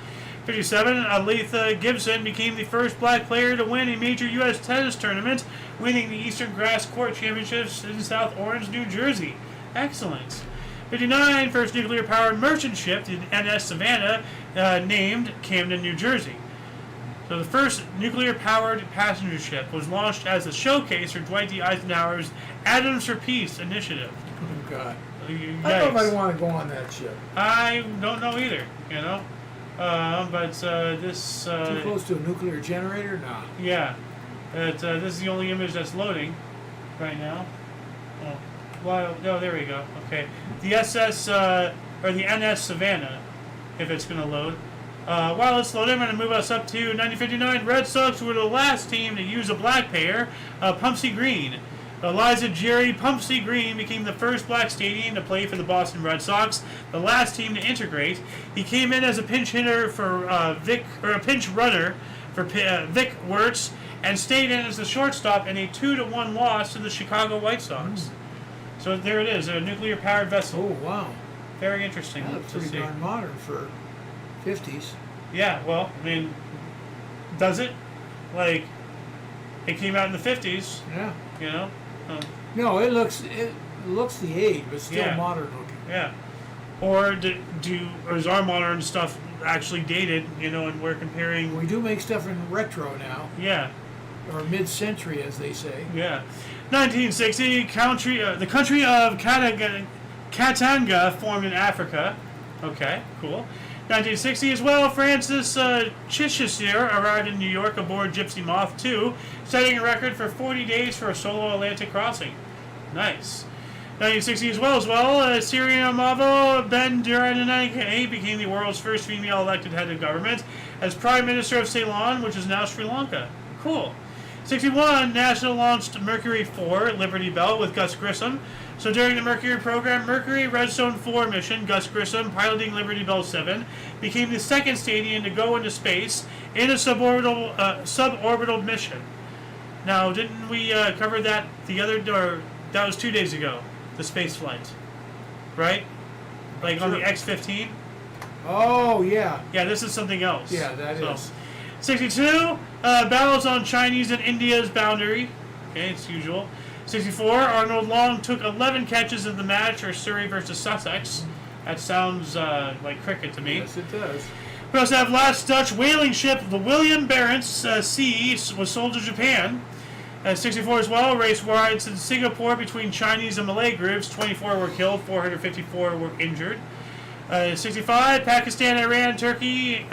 57, Aletha Gibson became the first black player to win a major U.S. tennis tournament, winning the Eastern Grass Court Championships in South Orange, New Jersey. Excellent. 59, first nuclear-powered merchant ship, the NS Savannah, named Camden, New Jersey. So the first nuclear-powered passenger ship was launched as a showcase for Dwight D. Eisenhower's Atoms for Peace initiative. Oh, God. Yikes. I don't know if I want to go on that ship. I don't know either, you know. But this... Too close to a nuclear generator? Nah. Yeah. This is the only image that's loading right now. Oh. Well, no, there we go. Okay. The SS, or the NS Savannah, if it's going to load. While it's loading, I'm going to move us up to 1959. Red Sox were the last team to use a black pair, Pumpsy Green. Eliza Jerry Pumpsy Green became the first black stadium to play for the Boston Red Sox, the last team to integrate. He came in as a pinch hitter for a pinch runner for Vic Wirtz, and stayed in as the shortstop in a 2-1 loss to the Chicago White Sox. So there it is, a nuclear-powered vessel. Oh, wow. Very interesting. That looks pretty darn modern for 50s. Yeah, well, I mean, does it? Like, it came out in the 50s. Yeah. You know? No, it looks the age, but still modern looking. Yeah. Or is our modern stuff actually dated, you know, and we're comparing... We do make stuff in retro now. Yeah. Or mid-century, as they say. Yeah. 1960, the country of Katanga formed in Africa. Okay, cool. 1960 as well, Francis Chichester arrived in New York aboard Gypsy Moth 2, setting a record for 40 days for a solo Atlantic crossing. Nice. 1960 as well, Siriamavo Bandaranaike became the world's first female elected head of government as Prime Minister of Ceylon, which is now Sri Lanka. Cool. 61, NASA launched Mercury 4, Liberty Bell, with Gus Grissom. So during the Mercury program, Mercury Redstone 4 mission, Gus Grissom, piloting Liberty Bell 7, became the second Stadium to go into space in a suborbital mission. Now, didn't we cover that that was 2 days ago, the space flight, right? Like on the X-15? Oh, yeah. Yeah, this is something else. Yeah, that is. 62, battles on Chinese and India's boundary. Okay, it's usual. 64, Arnold Long took 11 catches in the match for Surrey versus Sussex. That sounds like cricket to me. Yes, it does. We also have last Dutch whaling ship, the William Barents Sea, was sold to Japan. 64 as well, race rides in Singapore between Chinese and Malay groups. 24 were killed, 454 were injured. 65, Pakistan, Iran, Turkey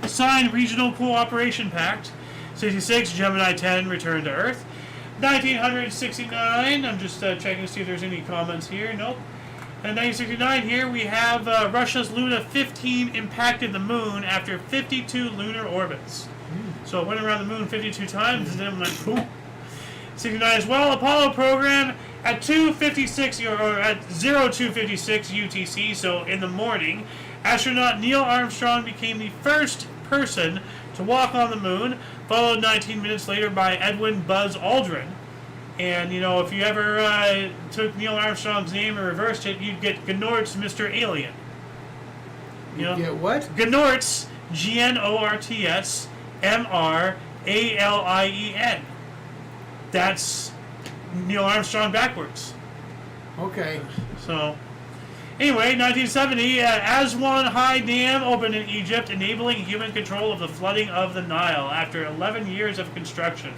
signed Regional Cooperation Pact. 66, Gemini 10 returned to Earth. 1969, I'm just checking to see if there's any comments here. Nope. In 1969 here we have Russia's Luna 15 impacted the moon after 52 lunar orbits. So it went around the moon 52 times and then went boom. 69 as well, Apollo program at 2:56 or at 02:56 UTC, so in the morning, astronaut Neil Armstrong became the first person to walk on the moon, followed 19 minutes later by Edwin Buzz Aldrin. And, you know, if you ever took Neil Armstrong's name and reversed it, you'd get Gnort's Mr. Alien. You know? Get what? Gnort's, Gnorts, Mralien. That's Neil Armstrong backwards. Okay. So, anyway, 1970, Aswan High Dam opened in Egypt, enabling human control of the flooding of the Nile after 11 years of construction.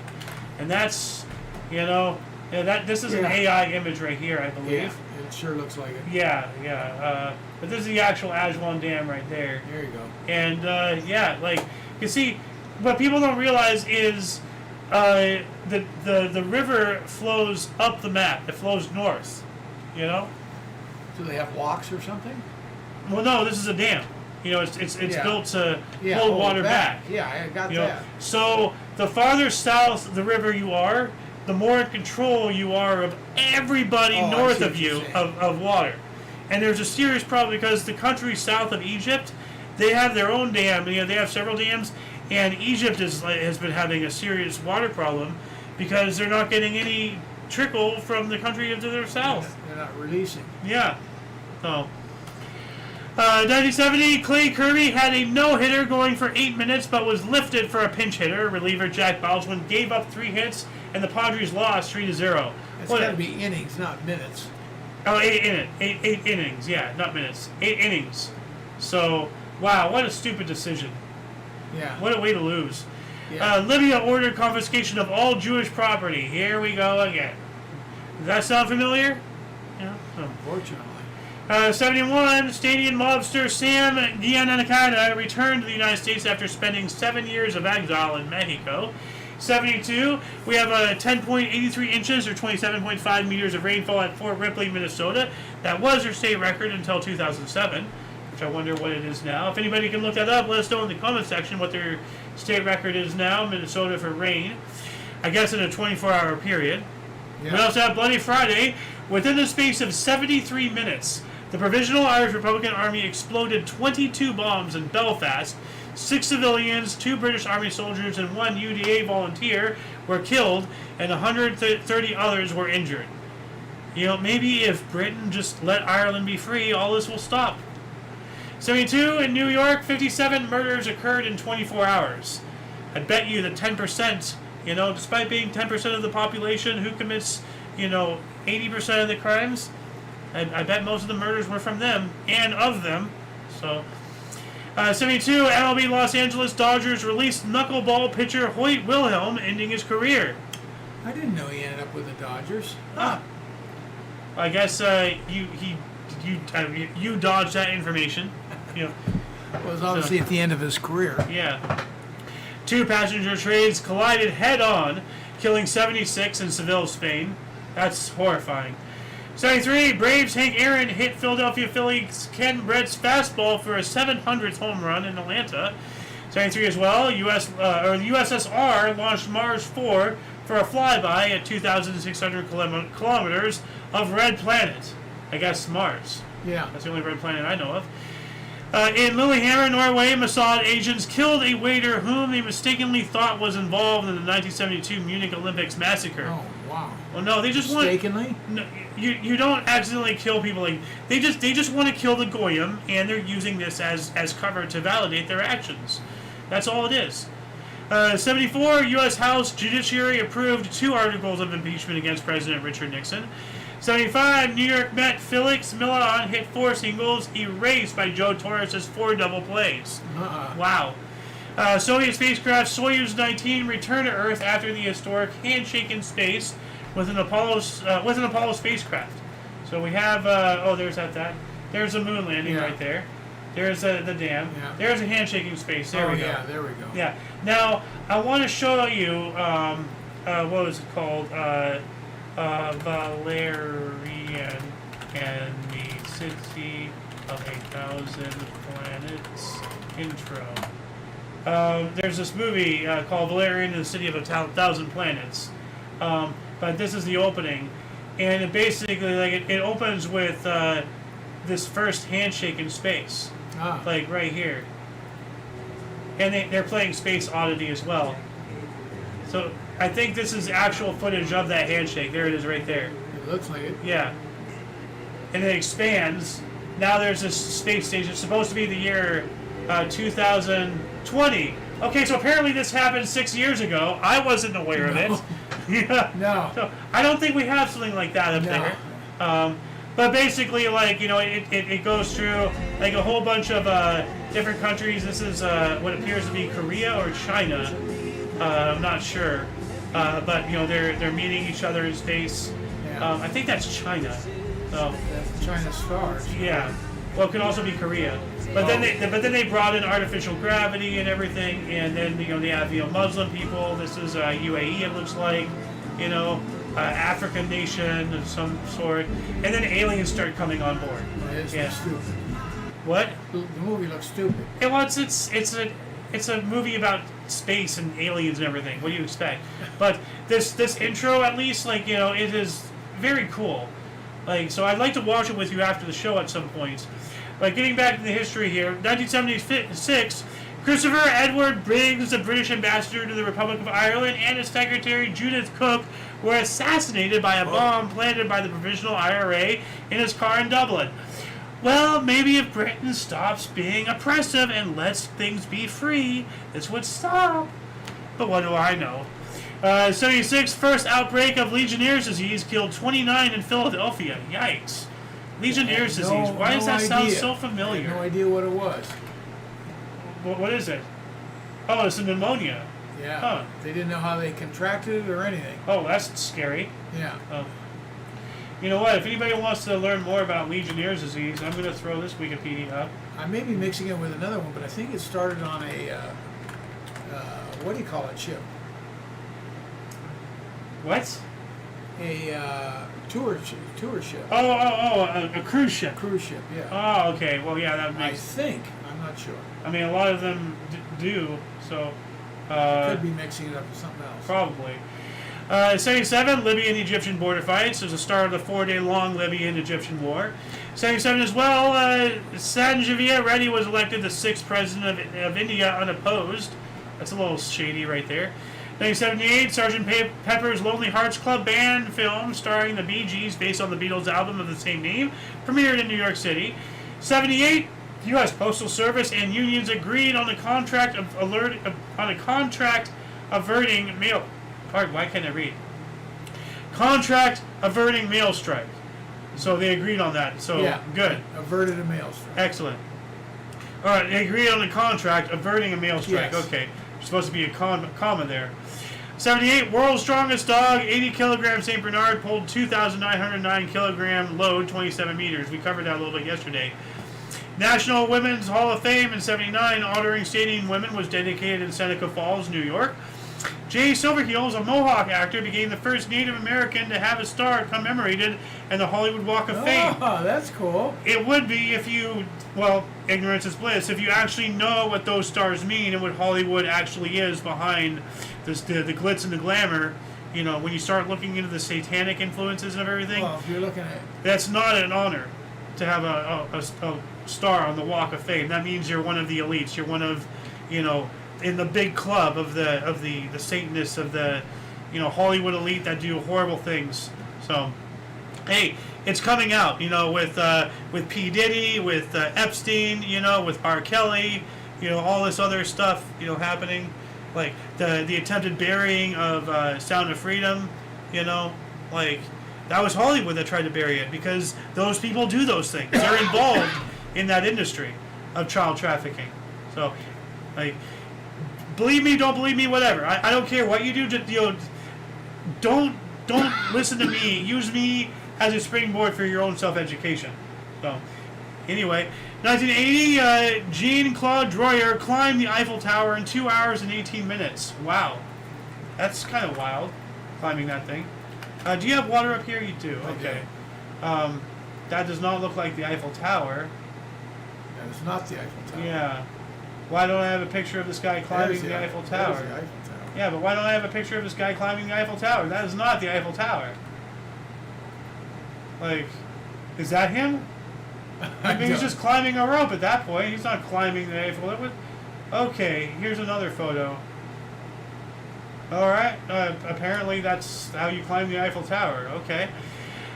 And that's, you know, this is an AI image right here, I believe. Yeah, it sure looks like it. Yeah. But this is the actual Aswan Dam right there. There you go. And, yeah, like, you see, what people don't realize is the river flows up the map. It flows north, you know? Do they have locks or something? Well, no, this is a dam. You know, it's Yeah. built to hold water back. Yeah, I got You know? that. So the farther south the river you are, the more in control you are of everybody Oh, I north see of what you're you saying. of water. And there's a serious problem because the country south of Egypt, they have their own dam. You know, they have several dams, and Egypt has been having a serious water problem because they're not getting any trickle from the country to their south. They're not releasing. Yeah. So, 1970, Clay Kirby had a no-hitter going for 8 minutes, but was lifted for a pinch hitter. Reliever Jack Baldwin gave up 3 hits, and the Padres lost 3-0. It's What got to a- be innings, not minutes. Oh, 8 innings. Yeah, not minutes. 8 innings. So, wow, what a stupid decision. Yeah. What a way to lose. Yeah. Libya ordered confiscation of all Jewish property. Here we go again. Does that sound familiar? Yeah. Oh. Unfortunately. 71, Stadium mobster Sam Giannanicada returned to the United States after spending 7 years of exile in Mexico. 72, we have 10.83 inches or 27.5 meters of rainfall at Fort Ripley, Minnesota. That was their state record until 2007, which I wonder what it is now. If anybody can look that up, let us know in the comment section what their state record is now, Minnesota, for rain. I guess in a 24-hour period. Yeah. We also have Bloody Friday. Within the space of 73 minutes, the Provisional Irish Republican Army exploded 22 bombs in Belfast. 6 civilians, 2 British Army soldiers, and 1 UDA volunteer were killed, and 130 others were injured. You know, maybe if Britain just let Ireland be free, all this will stop. 72, in New York, 57 murders occurred in 24 hours. I bet you that 10%, you know, despite being 10% of the population who commits, you know, 80% of the crimes, I bet most of the murders were from them and of them. So, 72, MLB Los Angeles Dodgers released knuckleball pitcher Hoyt Wilhelm, ending his career. I didn't know he ended up with the Dodgers. Huh. I guess you dodged that information. You know, It was obviously at the end of his career. yeah. 2 passenger trains collided head-on, killing 76 in Seville, Spain. That's horrifying. 73, Braves Hank Aaron hit Philadelphia Phillies Ken Brett's fastball for a 700th home run in Atlanta. 73 as well, the USSR launched Mars 4 for a flyby at 2,600 kilometers of red planet. I guess Mars. Yeah. That's the only red planet I know of. In Lillehammer, Norway, Mossad agents killed a waiter whom they mistakenly thought was involved in the 1972 Munich Olympics massacre. Oh, wow. Well, no, they just want. Mistakenly? No, you don't accidentally kill people. Like they just want to kill the goyim, and they're using this as cover to validate their actions. That's all it is. 74, U.S. House Judiciary approved 2 articles of impeachment against President Richard Nixon. 75, New York Met Felix Milan hit 4 singles, erased by Joe Torres' 4 double plays. Wow. Soviet spacecraft Soyuz 19 returned to Earth after the historic Handshake in space with an Apollo spacecraft. So we have there's the moon landing Yeah. right there. There's the dam. Yeah. There's a handshaking space. There we go. Yeah, there we go. Yeah. Now, I want to show you, what was it called? Valerian and the City of 1,000 Planets intro. There's this movie called Valerian and the City of 1,000 Planets. But this is the opening. And it basically, like, it opens with this first handshake in space. Ah. Like, right here. And they're playing Space Oddity as well. So, I think this is actual footage of that handshake. There it is right there. It looks like it. Yeah. And it expands. Now there's this space station. It's supposed to be the year 2020. Okay, so apparently this happened 6 years ago. I wasn't aware of it. Yeah. No. So I don't think we have something like that up there. But basically, like, you know, it goes through like a whole bunch of different countries. This is what appears to be Korea or China. I'm not sure. But, you know, they're meeting each other in space. Yeah. I think that's China. So, That's China stars. yeah. Well, it could also be Korea. But then they brought in artificial gravity and everything, and then, you know, they have, you know, Muslim people. This is UAE, it looks like, you know, African nation of some sort, and then aliens start coming on board. It's Yeah. stupid. What? The movie looks stupid. Well, it's a movie about space and aliens and everything. What do you expect? But this intro, at least, like, you know, it is very cool. Like, so I'd like to watch it with you after the show at some point. But getting back to the history here, 1976, Christopher Edward Briggs, the British ambassador to the Republic of Ireland, and his secretary Judith Cook were assassinated by a bomb planted by the Provisional IRA in his car in Dublin. Well, maybe if Britain stops being oppressive and lets things be free, this would stop. But what do I know? 76, first outbreak of Legionnaire's disease killed 29 in Philadelphia. Yikes. Legionnaire's disease. Why does that sound so I familiar? had no idea what it was. What is it? Oh, it's a pneumonia. Yeah. Huh. They didn't know how they contracted it or anything. Oh, that's scary. Yeah. You know what? If anybody wants to learn more about Legionnaire's disease, I'm going to throw this Wikipedia up. I may be mixing it with another one, but I think it started on a, what do you call it, ship? What? A tour ship. A cruise ship. Cruise ship, yeah. Oh, okay. Well, yeah, that I makes. think. I'm not sure. I mean, a lot of them do. So. Could be mixing it up with something else. Probably. 77, Libyan-Egyptian border fights. It was the start of the 4-day-long Libyan-Egyptian war. 77 as well, Sanjivia Reddy was elected the 6th president of India unopposed. That's a little shady right there. 1978, Sgt. Pepper's Lonely Hearts Club Band film starring the Bee Gees based on the Beatles' album of the same name premiered in New York City. 78, U.S. Postal Service and unions agreed on a contract averting mail. Pardon, why can't I read? Contract averting mail strike. So they agreed on that. So Yeah. good, Averted a mail strike. excellent. All right, they agreed on a contract averting a mail strike. Yes. Okay, there's supposed to be a comma there. 78, world's strongest dog, 80 kilogram St. Bernard pulled 2,909 kilogram load, 27 meters. We covered that a little bit yesterday. National Women's Hall of Fame in 79, honoring stadium women, was dedicated in Seneca Falls, New York. Jay Silverheels, a Mohawk actor, became the first Native American to have a star commemorated in the Hollywood Walk of Fame. Oh, that's cool. It would be if you, well, ignorance is bliss, if you actually know what those stars mean and what Hollywood actually is behind this, the glitz and the glamour. You know, when you start looking into the satanic influences of everything, Well, if you're looking at that's not an honor to have a star on the Walk of Fame. That means you're one of the elites. You're one of, you know, in the big club of the Satanists, of the, you know, Hollywood elite that do horrible things. So, hey, it's coming out, you know, with P. Diddy, with Epstein, you know, with R. Kelly, you know, all this other stuff, you know, happening, like the attempted burying of Sound of Freedom, you know, like that was Hollywood that tried to bury it because those people do those things. They're involved in that industry of child trafficking. So, like, believe me, don't believe me, whatever. I don't care what you do. Just, you know, don't listen to me. Use me as a springboard for your own self-education. So, Anyway, 1980, Jean-Claude Droyer climbed the Eiffel Tower in 2 hours and 18 minutes. Wow. That's kind of wild, climbing that thing. Do you have water up here? You do. Okay. That does not look like the Eiffel Tower. That is not the Eiffel Tower. Yeah. Why don't I have a picture of this guy climbing the Eiffel Tower? There's the Eiffel Tower. Yeah, but why don't I have a picture of this guy climbing the Eiffel Tower? That is not the Eiffel Tower. Like, is that him? I mean, he's just climbing a rope at that point. He's not climbing the Eiffel Tower. Okay, here's another photo. Alright, apparently that's how you climb the Eiffel Tower. Okay.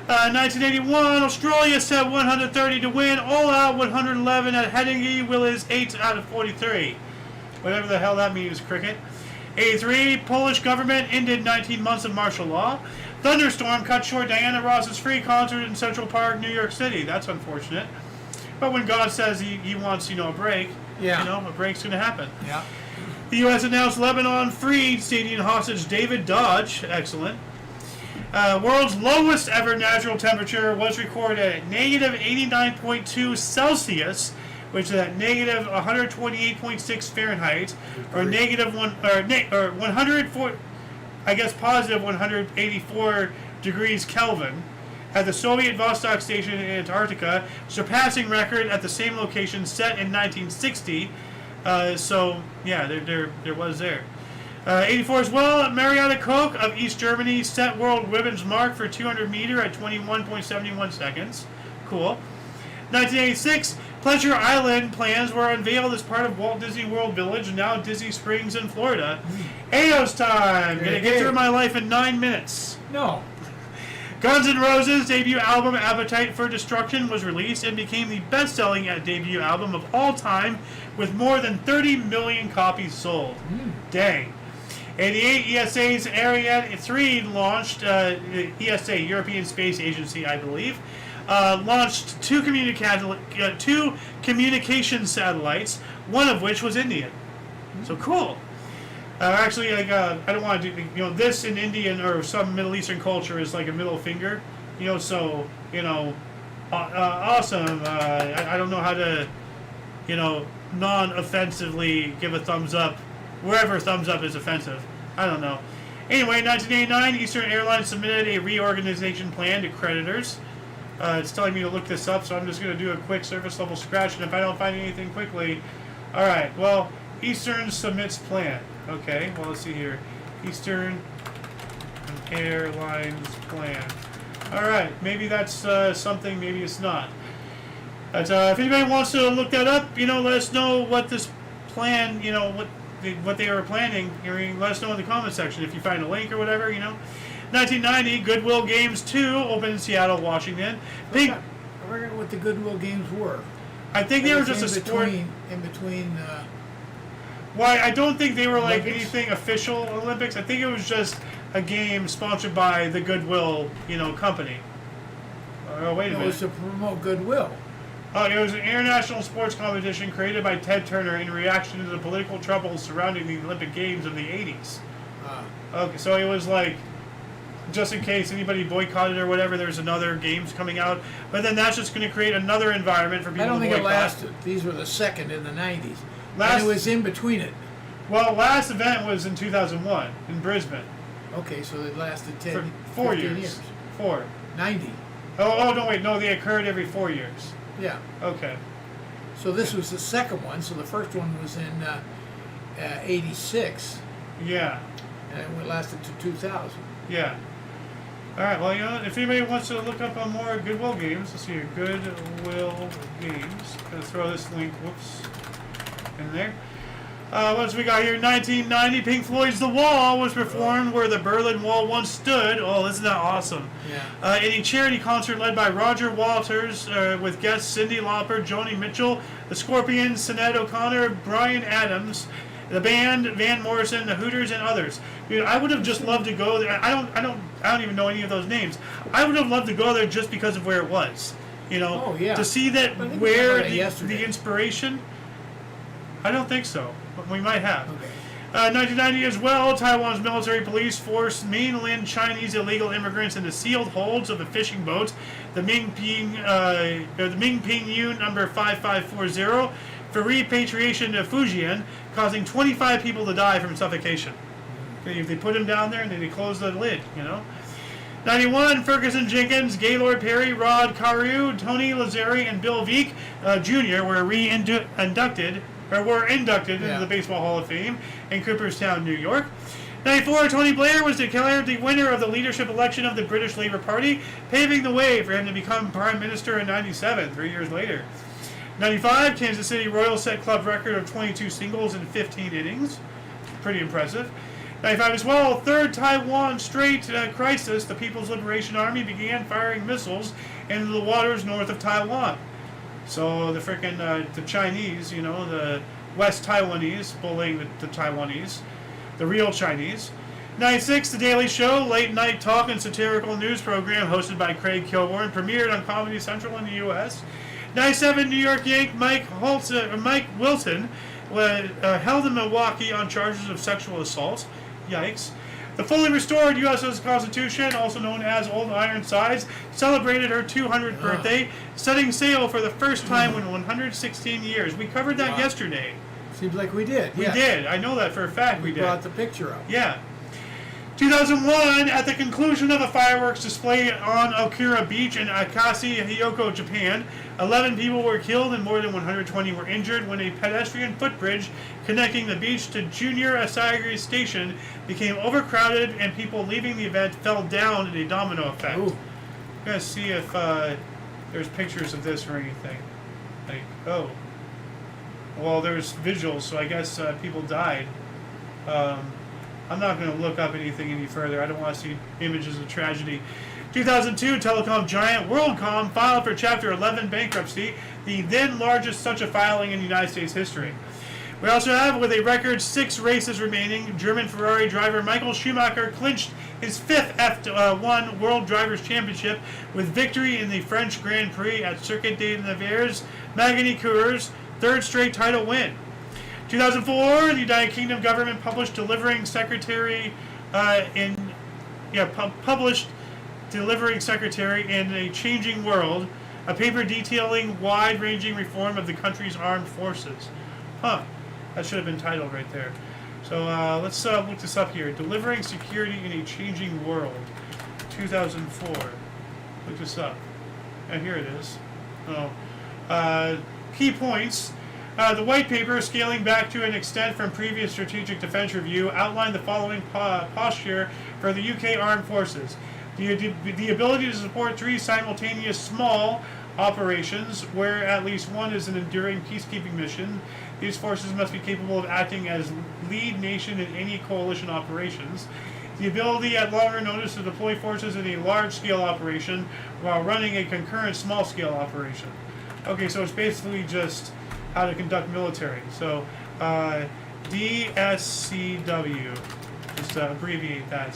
1981, Australia set 130 to win, all out 111 at Headingley Willis 8 out of 43. Whatever the hell that means, cricket. 83, Polish government ended 19 months of martial law. Thunderstorm cut short Diana Ross's free concert in Central Park, New York City. That's unfortunate. But when God says he wants, a break, a break's going to happen. Yeah. The U.S. announced Lebanon freed Syrian hostage David Dodge. Excellent. World's lowest ever natural temperature was recorded at negative 89.2 Celsius, which is at negative 128.6 Fahrenheit, or negative 104. I guess positive 184 degrees Kelvin at the Soviet Vostok station in Antarctica, surpassing record at the same location set in 1960. So yeah, there was there. 84 as well. Marietta Koch of East Germany set world women's mark for 200 meter at 21.71 seconds. Cool. 1986. Pleasure Island plans were unveiled as part of Walt Disney World Village, now Disney Springs in Florida. Ayo's time! Gonna get through my life in 9 minutes. No. Guns N' Roses' debut album Appetite for Destruction was released and became the best-selling debut album of all time with more than 30 million copies sold. Dang. 88, ESA's Ariane 3 launched, ESA, European Space Agency, I believe, launched two communication satellites, one of which was Indian. So cool. Actually, like, I don't want to do, this in Indian or some Middle Eastern culture is like a middle finger, so, awesome. I don't know how to, non-offensively give a thumbs up, wherever thumbs up is offensive. I don't know. Anyway, 1989, Eastern Airlines submitted a reorganization plan to creditors. It's telling me to look this up, so I'm just going to do a quick surface level scratch, and if I don't find anything quickly, alright, well, Eastern submits plan. Okay, well, let's see here. Eastern Airlines plan. Alright, maybe that's something, maybe it's not. But if anybody wants to look that up, let us know what this plan, what they were planning. Let us know in the comment section if you find a link or whatever, 1990, Goodwill Games 2 opened in Seattle, Washington. I forget what the Goodwill Games were. I think they were just a sport. In between. Why? I don't think they were like Olympics? anything official Olympics. I think it was just a game sponsored by the Goodwill, company. Oh, wait a minute. It was to promote Goodwill. Oh, it was an international sports competition created by Ted Turner in reaction to the political troubles surrounding the Olympic Games of the 80s. Okay, so it was like, just in case anybody boycotted or whatever, there's another games coming out. But then that's just going to create another environment for people to boycott. I don't think it lasted. These were the second in the 90s. And it was in between it. Well, last event was in 2001 in Brisbane. Okay, so it lasted 4 years. years. 4. 90. Oh, no, wait. No, they occurred every 4 years. Yeah. Okay. So this was the second one. So the first one was in 86. Yeah. And it lasted to 2000. Yeah. All right. Well, if anybody wants to look up on more Goodwill Games, let's see here. Goodwill Games. Gonna throw this link. Whoops. In there. What else we got here? 1990, Pink Floyd's The Wall was performed where the Berlin Wall once stood. Oh, isn't that awesome? Yeah. In a charity concert led by Roger Waters with guests Cyndi Lauper, Joni Mitchell, The Scorpions, Sinead O'Connor, Bryan Adams, the band, Van Morrison, the Hooters, and others. Dude, I would have just loved to go there. I don't even know any of those names. I would have loved to go there just because of where it was. Oh, yeah. To see that where the inspiration. I don't think so. But we might have. Okay. 1990 as well, Taiwan's military police forced mainland Chinese illegal immigrants into sealed holds of the fishing boat, the Mingping Yu number 5540, for repatriation to Fujian, causing 25 people to die from suffocation. Okay, they put him down there and then they closed the lid, 91, Ferguson Jenkins, Gaylord Perry, Rod Carew, Tony Lazzari, and Bill Veeck Jr. were inducted into the Baseball Hall of Fame in Cooperstown, New York. 94, Tony Blair was declared the winner of the leadership election of the British Labour Party, paving the way for him to become Prime Minister in 97, 3 years later. 95, Kansas City Royals set club record of 22 singles in 15 innings. Pretty impressive. 95 as well, third Taiwan Strait crisis, the People's Liberation Army began firing missiles into the waters north of Taiwan. So the frickin' the Chinese, the West Taiwanese bullying the Taiwanese, the real Chinese. 96, The Daily Show, late night talk and satirical news program hosted by Craig Kilborn, premiered on Comedy Central in the U.S. 97, New York Yank Mike Wilton held in Milwaukee on charges of sexual assault. Yikes. The fully restored U.S. Constitution, also known as Old Ironsides, celebrated her 200th birthday, setting sail for the first time in 116 years. We covered that yesterday. Seems like we did. We did. I know that for a fact we did. Brought the picture up. Yeah. 2001, at the conclusion of a fireworks display on Okura Beach in Akasi, Hyoko, Japan, 11 people were killed and more than 120 were injured when a pedestrian footbridge connecting the beach to Junior Asagiri Station became overcrowded and people leaving the event fell down in a domino effect. Ooh. I'm going to see if there's pictures of this or anything. Well, there's visuals, so I guess people died. I'm not going to look up anything any further. I don't want to see images of tragedy. 2002, telecom giant WorldCom filed for Chapter 11 bankruptcy, the then largest such a filing in United States history. We also have, with a record 6 races remaining, German Ferrari driver Michael Schumacher clinched his 5th F1 World Drivers' Championship with victory in the French Grand Prix at Circuit des Nevers, Magny-Cours' 3rd straight title win. 2004, the United Kingdom government published Delivering Secretary in a Changing World, a paper detailing wide-ranging reform of the country's armed forces. That should have been titled right there. So let's look this up here. Delivering Security in a Changing World, 2004. Look this up. And here it is. Key points. The white paper, scaling back to an extent from previous strategic defense review, outlined the following posture for the UK Armed Forces. The ability to support 3 simultaneous small operations, where at least one is an enduring peacekeeping mission. These forces must be capable of acting as lead nation in any coalition operations. The ability at longer notice to deploy forces in a large-scale operation while running a concurrent small-scale operation. Okay, so it's basically just how to conduct military. So, DSCW, just to abbreviate that.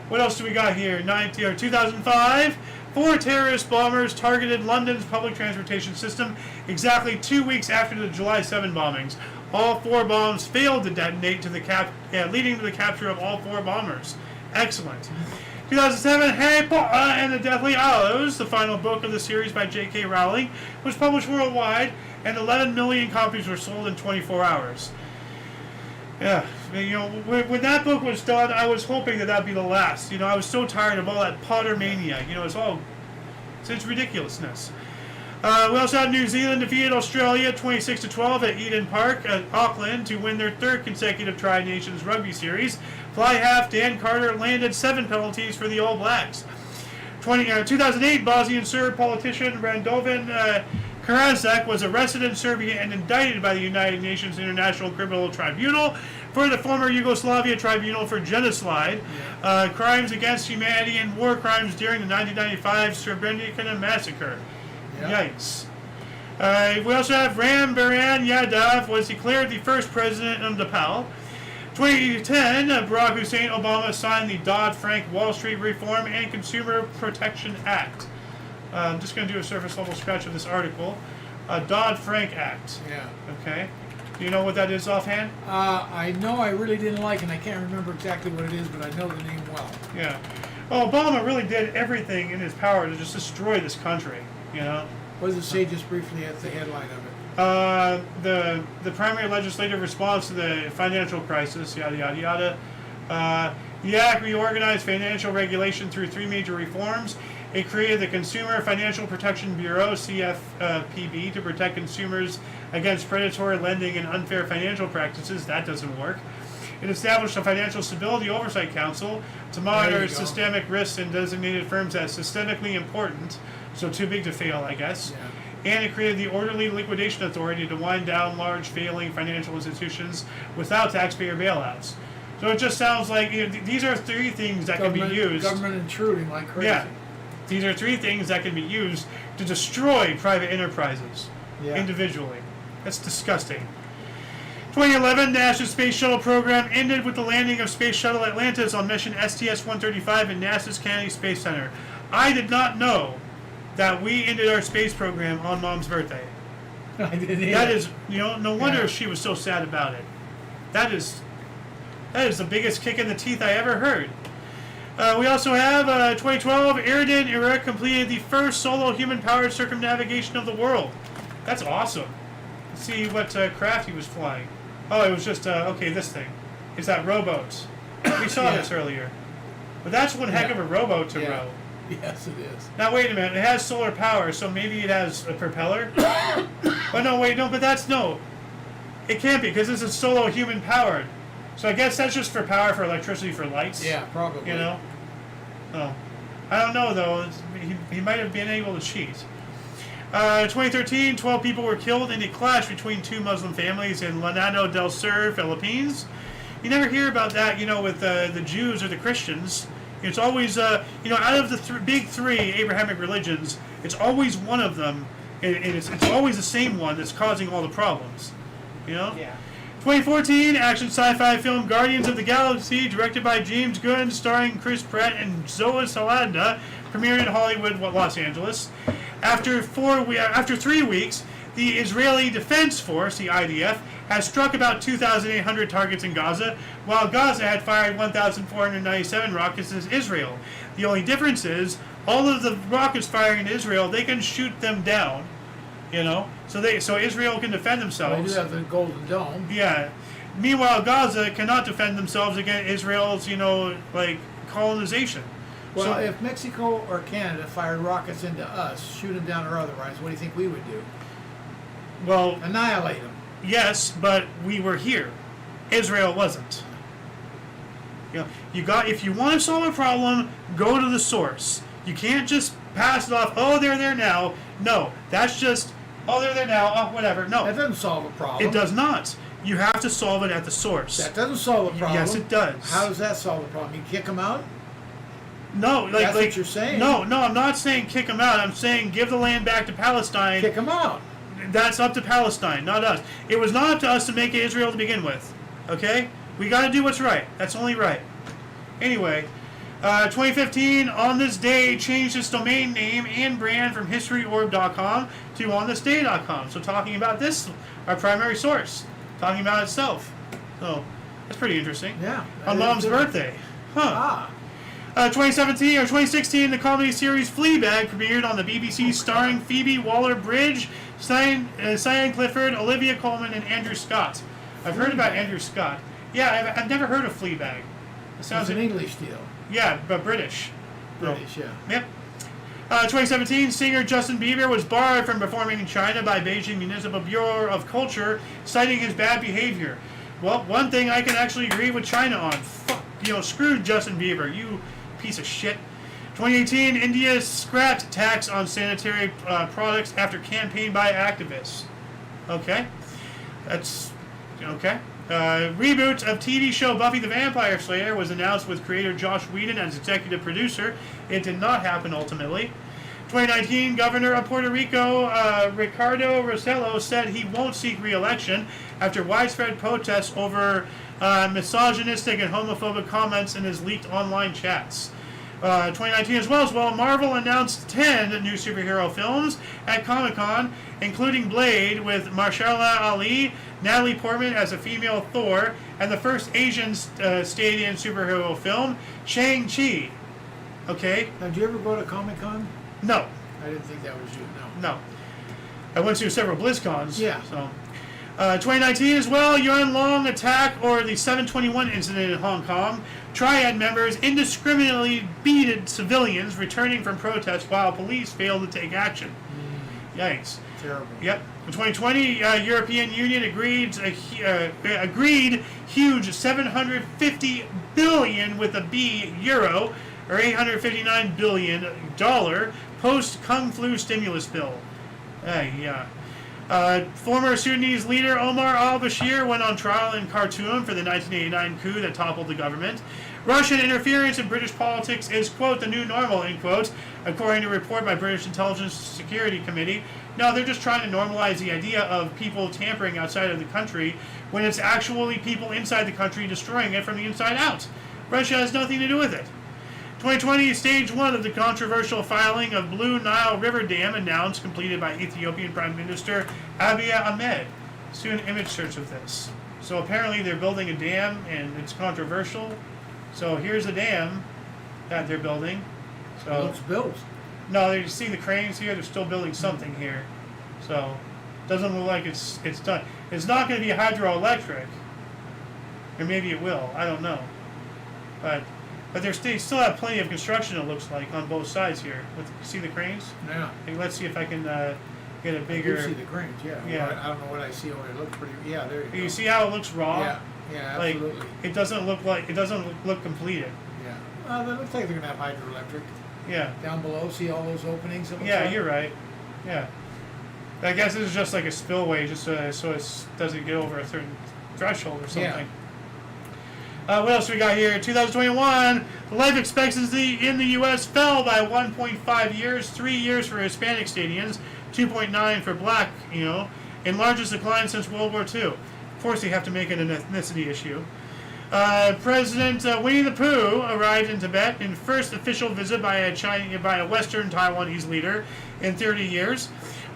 What else do we got here? 2005, 4 terrorist bombers targeted London's public transportation system exactly 2 weeks after the July 7 bombings. All 4 bombs failed to detonate, leading to the capture of all 4 bombers. Excellent. 2007, Harry Potter and the Deathly Hallows, the final book of the series by J.K. Rowling, was published worldwide, and 11 million copies were sold in 24 hours. Yeah, when that book was done, I was hoping that that'd be the last. I was so tired of all that Potter mania. It's ridiculousness. We also had New Zealand defeated Australia 26-12 at Eden Park at Auckland to win their 3rd consecutive Tri-Nations Rugby Series. Fly half Dan Carter landed 7 penalties for the All Blacks. 2008, Bosnian Serb politician Radovan Karadzic was arrested in Serbia and indicted by the United Nations International Criminal Tribunal for the former Yugoslavia Tribunal for genocide, crimes against humanity, and war crimes during the 1995 Srebrenica massacre. Yep. Yikes. We also have Ram Baran Yadav was declared the first president of Nepal. 2010, Barack Hussein Obama signed the Dodd-Frank Wall Street Reform and Consumer Protection Act. I'm just going to do a surface level sketch of this article. Dodd-Frank Act. Yeah. Okay. Do you know what that is offhand? I know I really didn't like it, and I can't remember exactly what it is, but I know the name well. Yeah. Well, Obama really did everything in his power to just destroy this country, you know? What does it say just briefly at the headline of it? The primary legislative response to the financial crisis, yada, yada, yada. The act reorganized financial regulation through 3 major reforms. It created the Consumer Financial Protection Bureau, CFPB, to protect consumers against predatory lending and unfair financial practices. That doesn't work. It established a Financial Stability Oversight Council to monitor systemic risks and designated firms as systemically important, so too big to fail, I guess. Yeah. And it created the Orderly Liquidation Authority to wind down large failing financial institutions without taxpayer bailouts. So it just sounds like these are 3 things that can be used. Government intruding like crazy. Yeah. These are 3 things that can be used to destroy private enterprises individually. That's disgusting. 2011, NASA's Space Shuttle program ended with the landing of Space Shuttle Atlantis on mission STS-135 in NASA's Kennedy Space Center. I did not know that we ended our space program on Mom's birthday. I didn't either. That is, no wonder she was so sad about it. That is the biggest kick in the teeth I ever heard. We also have 2012, Eridan Iraq completed the first solo human-powered circumnavigation of the world. That's awesome. Let's see what craft he was flying. Oh, it was just, this thing. It's that rowboat. We saw this earlier. But that's one heck of a rowboat to row. Yes, it is. Now, wait a minute. It has solar power, so maybe it has a propeller? It can't be, because this is solo human-powered. So I guess that's just for power for electricity for lights. Yeah, probably. Oh. I don't know, though. He might have been able to cheat. 2013, 12 people were killed in a clash between 2 Muslim families in Lanao del Sur, Philippines. You never hear about that, with the Jews or the Christians. It's always, out of the big 3 Abrahamic religions, it's always one of them, and it's always the same one that's causing all the problems. Yeah. 2014, action sci-fi film Guardians of the Galaxy, directed by James Gunn, starring Chris Pratt and Zoe Saldana, premiered in Hollywood, Los Angeles. After 3 weeks, the Israeli Defense Force, the IDF, has struck about 2,800 targets in Gaza, while Gaza had fired 1,497 rockets at Israel. The only difference is, all of the rockets firing in Israel, they can shoot them down, so Israel can defend themselves. Well, they do have the Golden Dome. Yeah. Meanwhile, Gaza cannot defend themselves against Israel's, colonization. Well, if Mexico or Canada fired rockets into us, shoot them down or otherwise, what do you think we would do? Well, Annihilate them. yes, but we were here. Israel wasn't. If you want to solve a problem, go to the source. You can't just pass it off. Oh, they're there now. No, that's just. Oh, they're there now. Oh, whatever. No, That doesn't solve a problem. it does not. You have to solve it at the source. That doesn't solve a problem. Yes, it does. How does that solve a problem? You kick them out? No, That's what you're saying. No, I'm not saying kick them out. I'm saying give the land back to Palestine. Kick them out. That's up to Palestine, not us. It was not up to us to make Israel to begin with. Okay? We got to do what's right. That's only right. Anyway, 2015, On This Day changed its domain name and brand from historyorb.com to onthisday.com. So talking about this, our primary source, talking about itself. So that's pretty interesting. Yeah. On Mom's birthday. Huh. 2016, the comedy series Fleabag premiered on the BBC, starring Phoebe Waller-Bridge, Cyan Clifford, Olivia Colman, and Andrew Scott. I've heard about Andrew Scott. Yeah, I've never heard of Fleabag. It sounds It's an English deal. Yeah, but British. British, yeah. Yep. 2017, singer Justin Bieber was barred from performing in China by Beijing Municipal Bureau of Culture, citing his bad behavior. Well, one thing I can actually agree with China on. Screw Justin Bieber, you piece of shit. 2018, India scrapped tax on sanitary products after campaign by activists. Okay. That's okay. Reboot of TV show Buffy the Vampire Slayer was announced with creator Josh Whedon as executive producer. It did not happen ultimately. 2019, Governor of Puerto Rico, Ricardo Rossello, said he won't seek re-election after widespread protests over misogynistic and homophobic comments in his leaked online chats. 2019 as well. Marvel announced 10 new superhero films at Comic-Con, including Blade with Mahershala Ali, Natalie Portman as a female Thor, and the first Asian stadium superhero film, Shang-Chi. Okay? Now, did you ever go to Comic-Con? No. I didn't think that was you, No. I went to several BlizzCons. Yeah. So, 2019 as well, Yuan Long attack or the 721 incident in Hong Kong. Triad members indiscriminately beated civilians returning from protests while police failed to take action. Yikes. Terrible. Yep. In 2020, European Union agreed huge 750 billion with a B euro or $859 billion post Kung Flu stimulus bill. Yeah. Former Sudanese leader Omar al-Bashir went on trial in Khartoum for the 1989 coup that toppled the government. Russian interference in British politics is, quote, the new normal, end quote, according to a report by British Intelligence Security Committee. No, they're just trying to normalize the idea of people tampering outside of the country when it's actually people inside the country destroying it from the inside out. Russia has nothing to do with it. 2020, stage 1 of the controversial filing of Blue Nile River Dam announced, completed by Ethiopian Prime Minister Abiy Ahmed. Soon image search of this. So apparently they're building a dam and it's controversial. So here's the dam that they're building. So it's built. no, you see the cranes here. They're still building something here. So doesn't look like it's done. It's not going to be hydroelectric, or maybe it will. I don't know. But they still have plenty of construction. It looks like on both sides here. See the cranes? Yeah. Hey, let's see if I can get a bigger. You see the cranes, yeah. Yeah. Well, I don't know what I see over there. It looks pretty. Yeah, there you go. You see how it looks raw? Yeah. Yeah, Like absolutely. it doesn't look completed. Yeah. Well, it looks like they're gonna have hydroelectric. Yeah. Down below, see all those openings? It looks Yeah, like? you're right. Yeah. I guess this is just like a spillway, just so it doesn't get over a certain threshold or something. What else we got here? 2021, the life expectancy in the U.S. fell by 1.5 years, 3 years for Hispanic Canadians, 2.9 for Black, and largest decline since World War II. Of course, they have to make it an ethnicity issue. President Winnie the Pooh arrived in Tibet in first official visit by a Western Taiwanese leader in 30 years.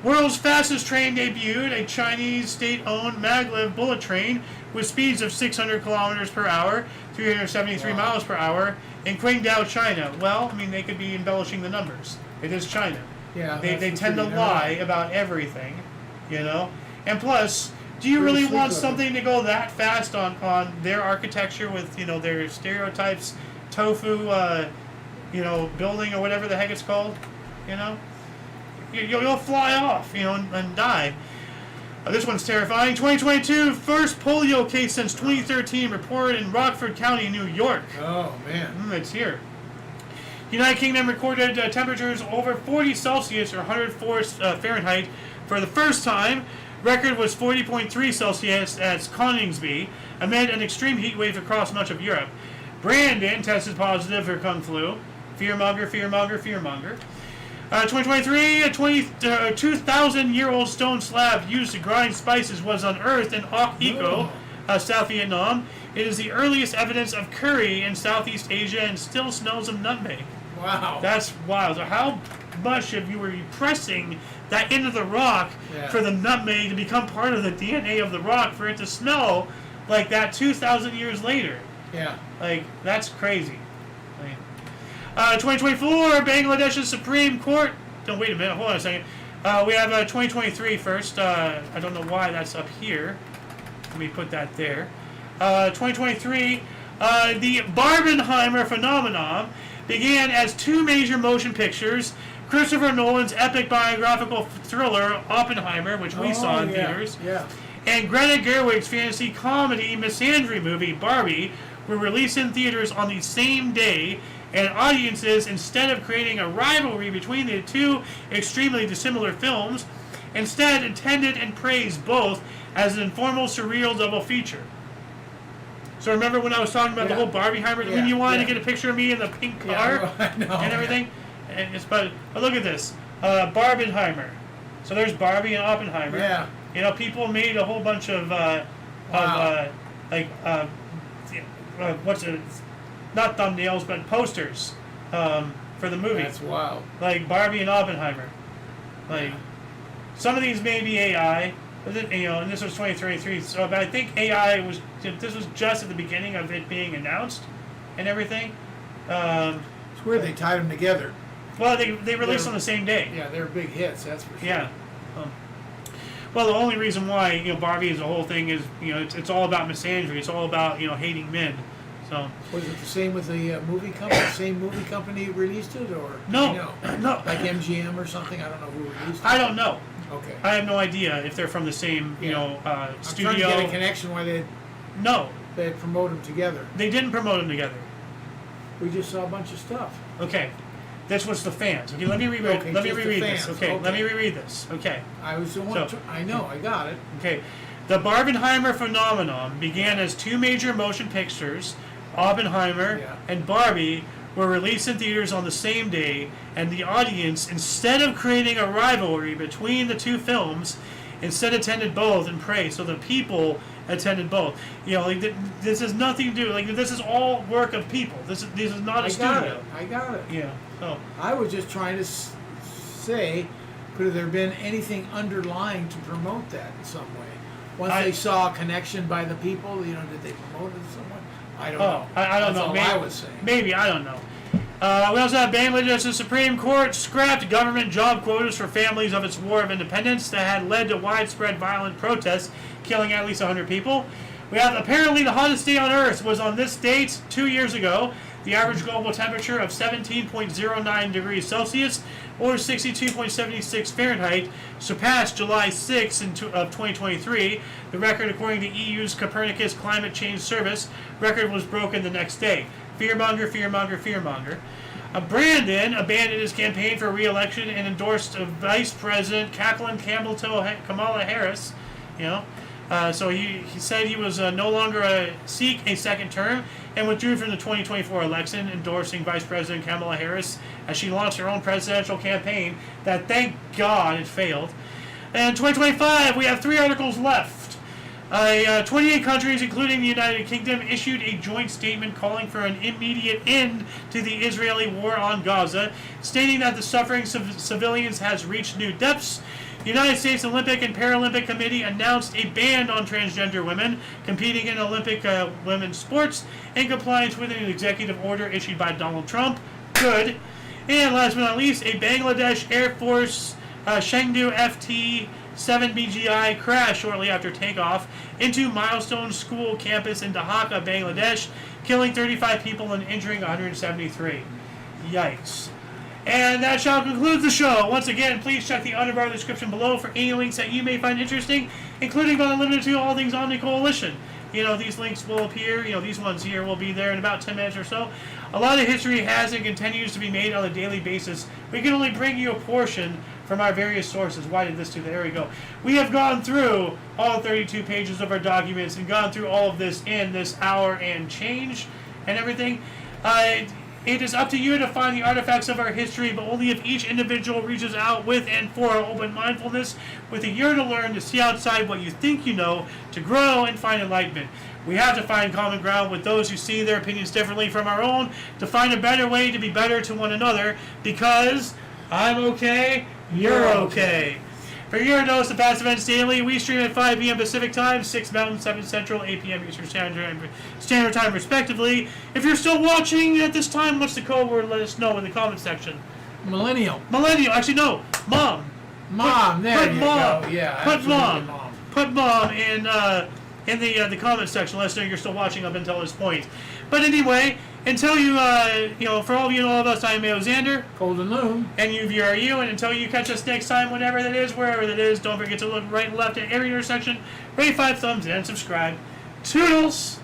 World's fastest train debuted, a Chinese state-owned maglev bullet train with speeds of 600 kilometers per hour, 373 miles per hour, in Qingdao, China. Well, I mean, they could be embellishing the numbers. It is China. Yeah. They tend to lie about everything, And plus, do you really want something to go that fast on their architecture with, their stereotypes, tofu, building or whatever the heck it's called, You'll fly off, and die. This one's terrifying. 2022, first polio case since 2013 reported in Rockford County, New York. Oh, man. It's here. United Kingdom recorded temperatures over 40 Celsius or 104 Fahrenheit for the first time. Record was 40.3 Celsius at Coningsby amid an extreme heat wave across much of Europe. Brandon tested positive for Kung Flu. Fearmonger, fearmonger, fearmonger. 2023, a 2,000-year-old stone slab used to grind spices was unearthed in Oc Eco, South Vietnam. It is the earliest evidence of curry in Southeast Asia and still smells of nutmeg. Wow. That's wild. So how much of you were pressing that into the rock for the nutmeg to become part of the DNA of the rock for it to smell like that 2,000 years later? Yeah. Like, that's crazy. 2024, Bangladesh's Supreme Court. No, wait a minute. Hold on a second. We have 2023 first. I don't know why that's up here. Let me put that there. 2023, the Barbenheimer phenomenon began as two major motion pixtures. Christopher Nolan's epic biographical thriller Oppenheimer, which we saw in theaters, and Greta Gerwig's fantasy comedy misandry movie Barbie were released in theaters on the same day, and audiences, instead of creating a rivalry between the two extremely dissimilar films, instead attended and praised both as an informal, surreal double feature. So remember when I was talking about the whole Barbieheimer, when you wanted to get a picture of me in the pink car and everything? And it's but look at this, Barbenheimer. So there's Barbie and Oppenheimer. Yeah. People made a whole bunch of what's it? Not thumbnails, but posters for the movie. That's wild. Like Barbie and Oppenheimer. Like some of these may be AI, and this was 2023. So, but I think AI was. This was just at the beginning of it being announced, and everything. It's weird they tied them together. Well, they released on the same day. Yeah, they're big hits. That's for sure. Yeah. Well, the only reason why Barbie is the whole thing is it's all about misandry. It's all about hating men. So was it the same with the movie company? Same movie company released it, or no, no, like MGM or something? I don't know who released it. I don't know. Okay. I have no idea if they're from the same studio. I'm trying to get a connection why they promote them together. They didn't promote them together. We just saw a bunch of stuff. Okay. This was the fans. Okay, let me reread. Okay, let me just the reread this. fans. Okay, let me reread this. Okay. I was the one. I know. I got it. Okay. The Barbenheimer phenomenon began as two major motion pictures, Oppenheimer and Barbie, were released in theaters on the same day, and the audience, instead of creating a rivalry between the two films, instead attended both and praised. So the people attended both. This has nothing to do. This is all work of people. This is not a studio. I got it. Yeah. Oh. I was just trying to say, could there have been anything underlying to promote that in some way? Once they saw a connection by the people, did they promote it in some way? I don't know. I don't know. That's all I was saying. Maybe, I don't know. We also have Bangladesh's Supreme Court scrapped government job quotas for families of its War of Independence that had led to widespread violent protests, killing at least 100 people. We have apparently the hottest day on Earth was on this date 2 years ago. The average global temperature of 17.09 degrees Celsius or 62.76 Fahrenheit surpassed July 6 of 2023. The record, according to EU's Copernicus Climate Change Service, record was broken the next day. Fearmonger, fearmonger, fearmonger. Brandon abandoned his campaign for re-election and endorsed Vice President Kamala Harris. So he said he was no longer seek a second term and withdrew from the 2024 election, endorsing Vice President Kamala Harris as she launched her own presidential campaign that, thank God, it failed. And 2025, we have 3 articles left. 28 countries, including the United Kingdom, issued a joint statement calling for an immediate end to the Israeli war on Gaza, stating that the suffering of civilians has reached new depths. The United States Olympic and Paralympic Committee announced a ban on transgender women competing in Olympic women's sports in compliance with an executive order issued by Donald Trump. Good. And last but not least, a Bangladesh Air Force Chengdu FT-7BGI crashed shortly after takeoff into Milestone School campus in Dhaka, Bangladesh, killing 35 people and injuring 173. Yikes. And that shall conclude the show. Once again, please check the underbar description below for any links that you may find interesting, including but not limited to all things Omni Coalition. These links will appear, these ones here will be there in about 10 minutes or so. A lot of history has and continues to be made on a daily basis. We can only bring you a portion from our various sources. Why did this do that? There we go. We have gone through all 32 pages of our documents and gone through all of this in this hour and change and everything. It is up to you to find the artifacts of our history, but only if each individual reaches out with and for open mindfulness, with a yearn to learn, to see outside what you think you know, to grow and find enlightenment. We have to find common ground with those who see their opinions differently from our own, to find a better way to be better to one another, because I'm okay, you're okay. For your dose of past events daily, we stream at 5 p.m. Pacific Time, 6 Mountain, 7 Central, 8 p.m. Eastern Standard Time, respectively. If you're still watching at this time, what's the code word? Let us know in the comment section. Millennial. Actually, no. Mom. There you go. Yeah, Put mom. Mom. Put mom in the comment section. Let us know you're still watching up until this point. But anyway, until for all of you and all of us, I'm Xander. Cold and Loom. And you, and until you catch us next time, whenever that is, wherever that is, don't forget to look right and left at every intersection, rate 5 thumbs, and subscribe. Toodles!